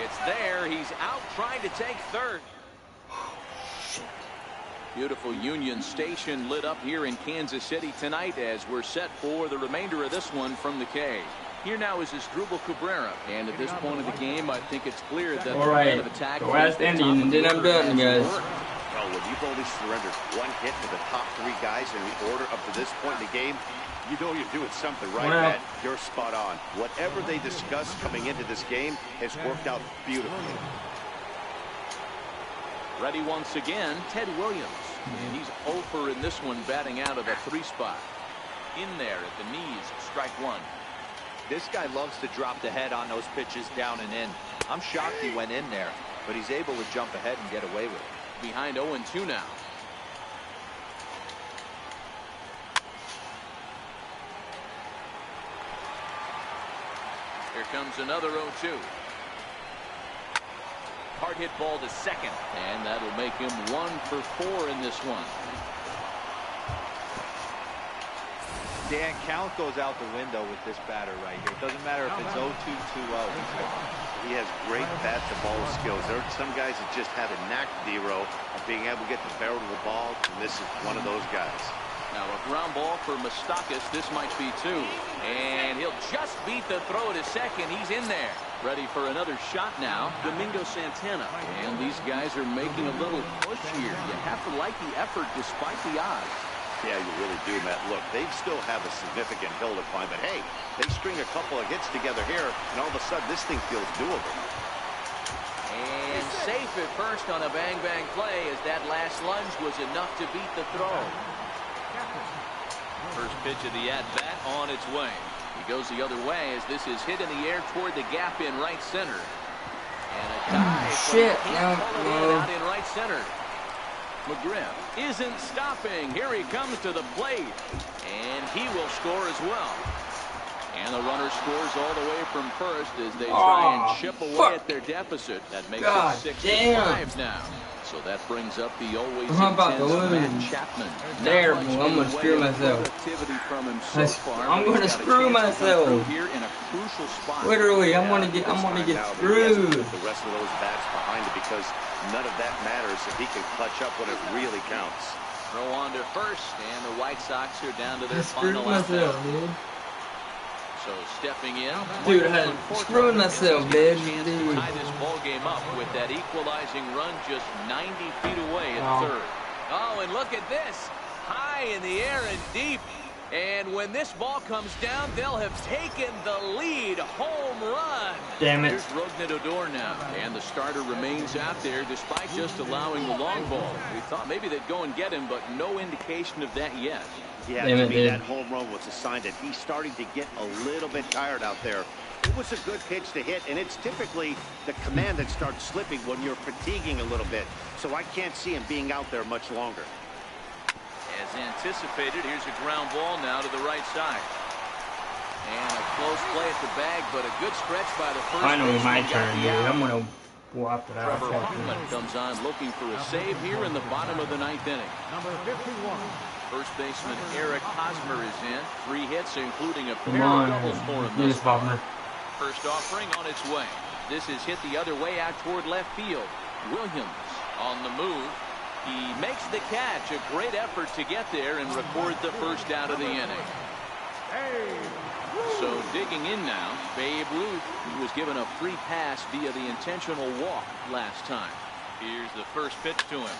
It's there. He's out trying to take third. Beautiful Union Station lit up here in Kansas City tonight as we're set for the remainder of this one from the K. Here now is Asdrubal Cabrera, and at this point of the game, I think it's clear that the plan of attack the last inning, and then I'm done, guys. Well, when you've only surrendered 1 hit to the top 3 guys in the order up to this point in the game, you know you're doing something right, Matt. You're spot on. Whatever they discussed coming into this game has worked out beautifully. Ready once again, Ted Williams. And he's over in this one, batting out of a 3 spot. In there at the knees, strike 1. This guy loves to drop the head on those pitches down and in. I'm shocked he went in there, but he's able to jump ahead and get away with it. Behind 0-2 now. Here comes another 0-2. Hard hit ball to second, and that'll make him 1 for 4 in this one. Dan, count goes out the window with this batter right here. It doesn't matter if it's 0-2, 2-0. He has great bat to ball skills. There are some guys that just have a knack, D-Row, of being able to get the barrel of the ball, and this is one of those guys. Now a ground ball for Moustakas. This might be 2. And he'll just beat the throw to second. He's in there. Ready for another shot now. Domingo Santana. And these guys are making a little push here. You have to like the effort despite the odds. Yeah, you really do, Matt. Look, they still have a significant hill to climb, but hey, they string a couple of hits together here, and all of a sudden this thing feels doable. And safe at first on a bang-bang play, as that last lunge was enough to beat the throw. First pitch of the at-bat on its way. He goes the other way as this is hit in the air toward the gap in right center. And a dive out in right center. McGriff isn't stopping. Here he comes to the plate, and he will score as well. And the runner scores all the way from first as they try and chip away at their deficit. That makes it 6-5 now. So that brings up the always intense Matt Chapman. There, I'm gonna screw myself. I'm gonna screw myself. Here in a crucial spot. Literally, I'm gonna get screwed. The rest of those bats behind it because none of that matters if he can clutch up when it really counts. Throw on to first, and the White Sox are down to their I screwed final myself, outfit. dude. So stepping in, Dude, I had screwing myself, dude. Tie this ball game up with that equalizing run just 90 feet away at third. Oh, and look at this, high in the air and deep. And when this ball comes down, they'll have taken the lead. Home run. Damn it. Here's Rougned Odor now, and the starter remains out there despite just allowing the long ball. We thought maybe they'd go and get him, but no indication of that yet. Yeah, to me, that home run was a sign that he's starting to get a little bit tired out there. It was a good pitch to hit, and it's typically the command that starts slipping when you're fatiguing a little bit. So I can't see him being out there much longer. As anticipated, here's a ground ball now to the right side. And a close play at the bag, but a good stretch by the first. Finally, my turn, dude. I'm gonna whop it out. Trevor Hoffman comes on looking for a save here in the bottom of the 9th inning. Number 51. First baseman Eric Hosmer is in. 3 hits, including a pair of doubles for him this far. First offering on its way. This is hit the other way out toward left field. Williams on the move. He makes the catch. A great effort to get there and record the first out of the inning. So digging in now, Babe Ruth. He was given a free pass via the intentional walk last time. Here's the first pitch to him.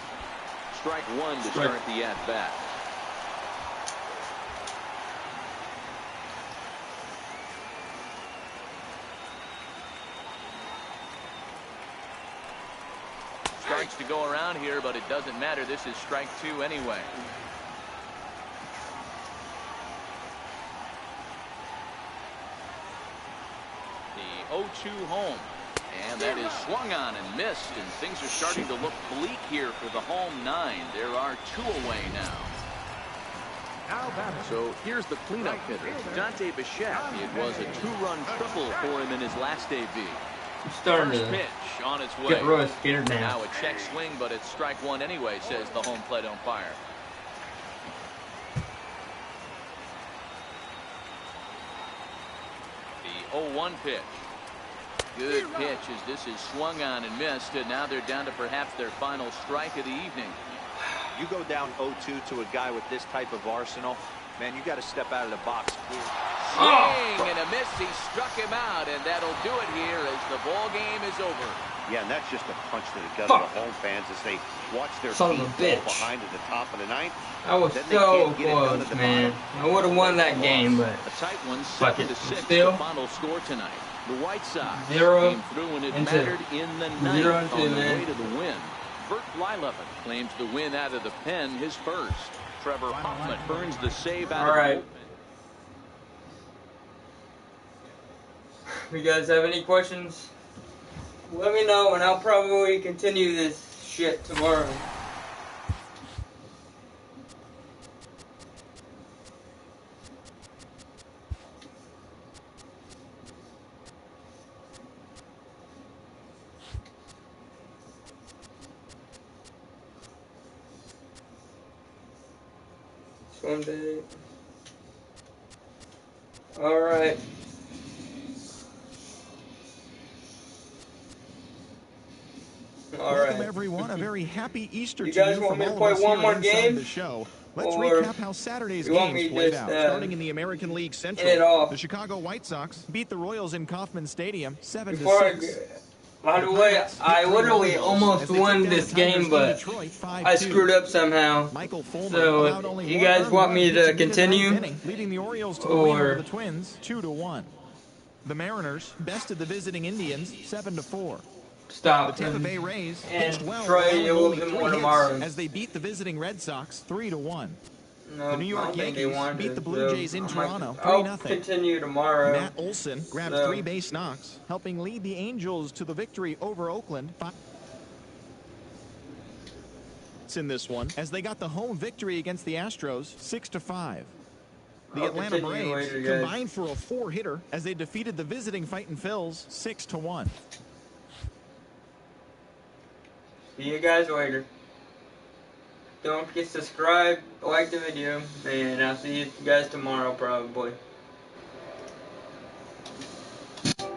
Strike one to start the at-bat. Strikes to go around here, but it doesn't matter. This is strike two anyway. The 0-2 home. And that is swung on and missed, and things are starting to look bleak here for the home nine. There are two away now. So here's the cleanup hitter, Dante Bichette. It was a two-run triple for him in his last debut. First pitch on its way. Get Roy scared now. Now a check swing, but it's strike one anyway, says the home plate umpire. The 0-1 pitch. Good pitch as this is swung on and missed, and now they're down to perhaps their final strike of the evening. You go down 0-2 to a guy with this type of arsenal, man, you got to step out of the box. Swing and a miss. He struck him out, and that'll do it here as the ball game is over. Yeah, and that's just a punch to the gut of the home fans as they watch their team fall behind at the top of the ninth. I was so close, man. I would have won that game, but a tight one, 7-6, still the final score tonight. The White Sox 0 came through and it mattered in the ninth on the way to the win. Bert Blyleven claims the win out of the pen, his first. Trevor Hoffman burns the save out of the bullpen. If you guys have any questions, let me know, and I'll probably continue this shit tomorrow. Sunday. All right. Welcome everyone. A very happy Easter you to you guys want from me to all play of us one here more inside game? the show. Let's Or recap how Saturday's games played out. Starting in the American League Central, the Chicago White Sox beat the Royals in Kauffman Stadium 7-6. By the way, I literally almost won this game, but I screwed up somehow. So, you guys want me to continue? Leading the Orioles to the win over the Twins 2-1. The Mariners bested the visiting Indians 7-4. Stop. The Tampa Bay Rays and pitched well, try a little bit more tomorrow as they beat the visiting Red Sox 3-1. No, the New York Yankees beat the Blue Jays in Toronto 3-0. I'll continue tomorrow. Matt Olson grabbed 3 base knocks, helping lead the Angels to the victory over Oakland. In this one, as they got the home victory against the Astros 6-5. The Atlanta Braves combined for a 4-hitter as they defeated the visiting Fightin' Phils 6-1. See you guys later. Don't forget to subscribe, like the video, and I'll see you guys tomorrow probably.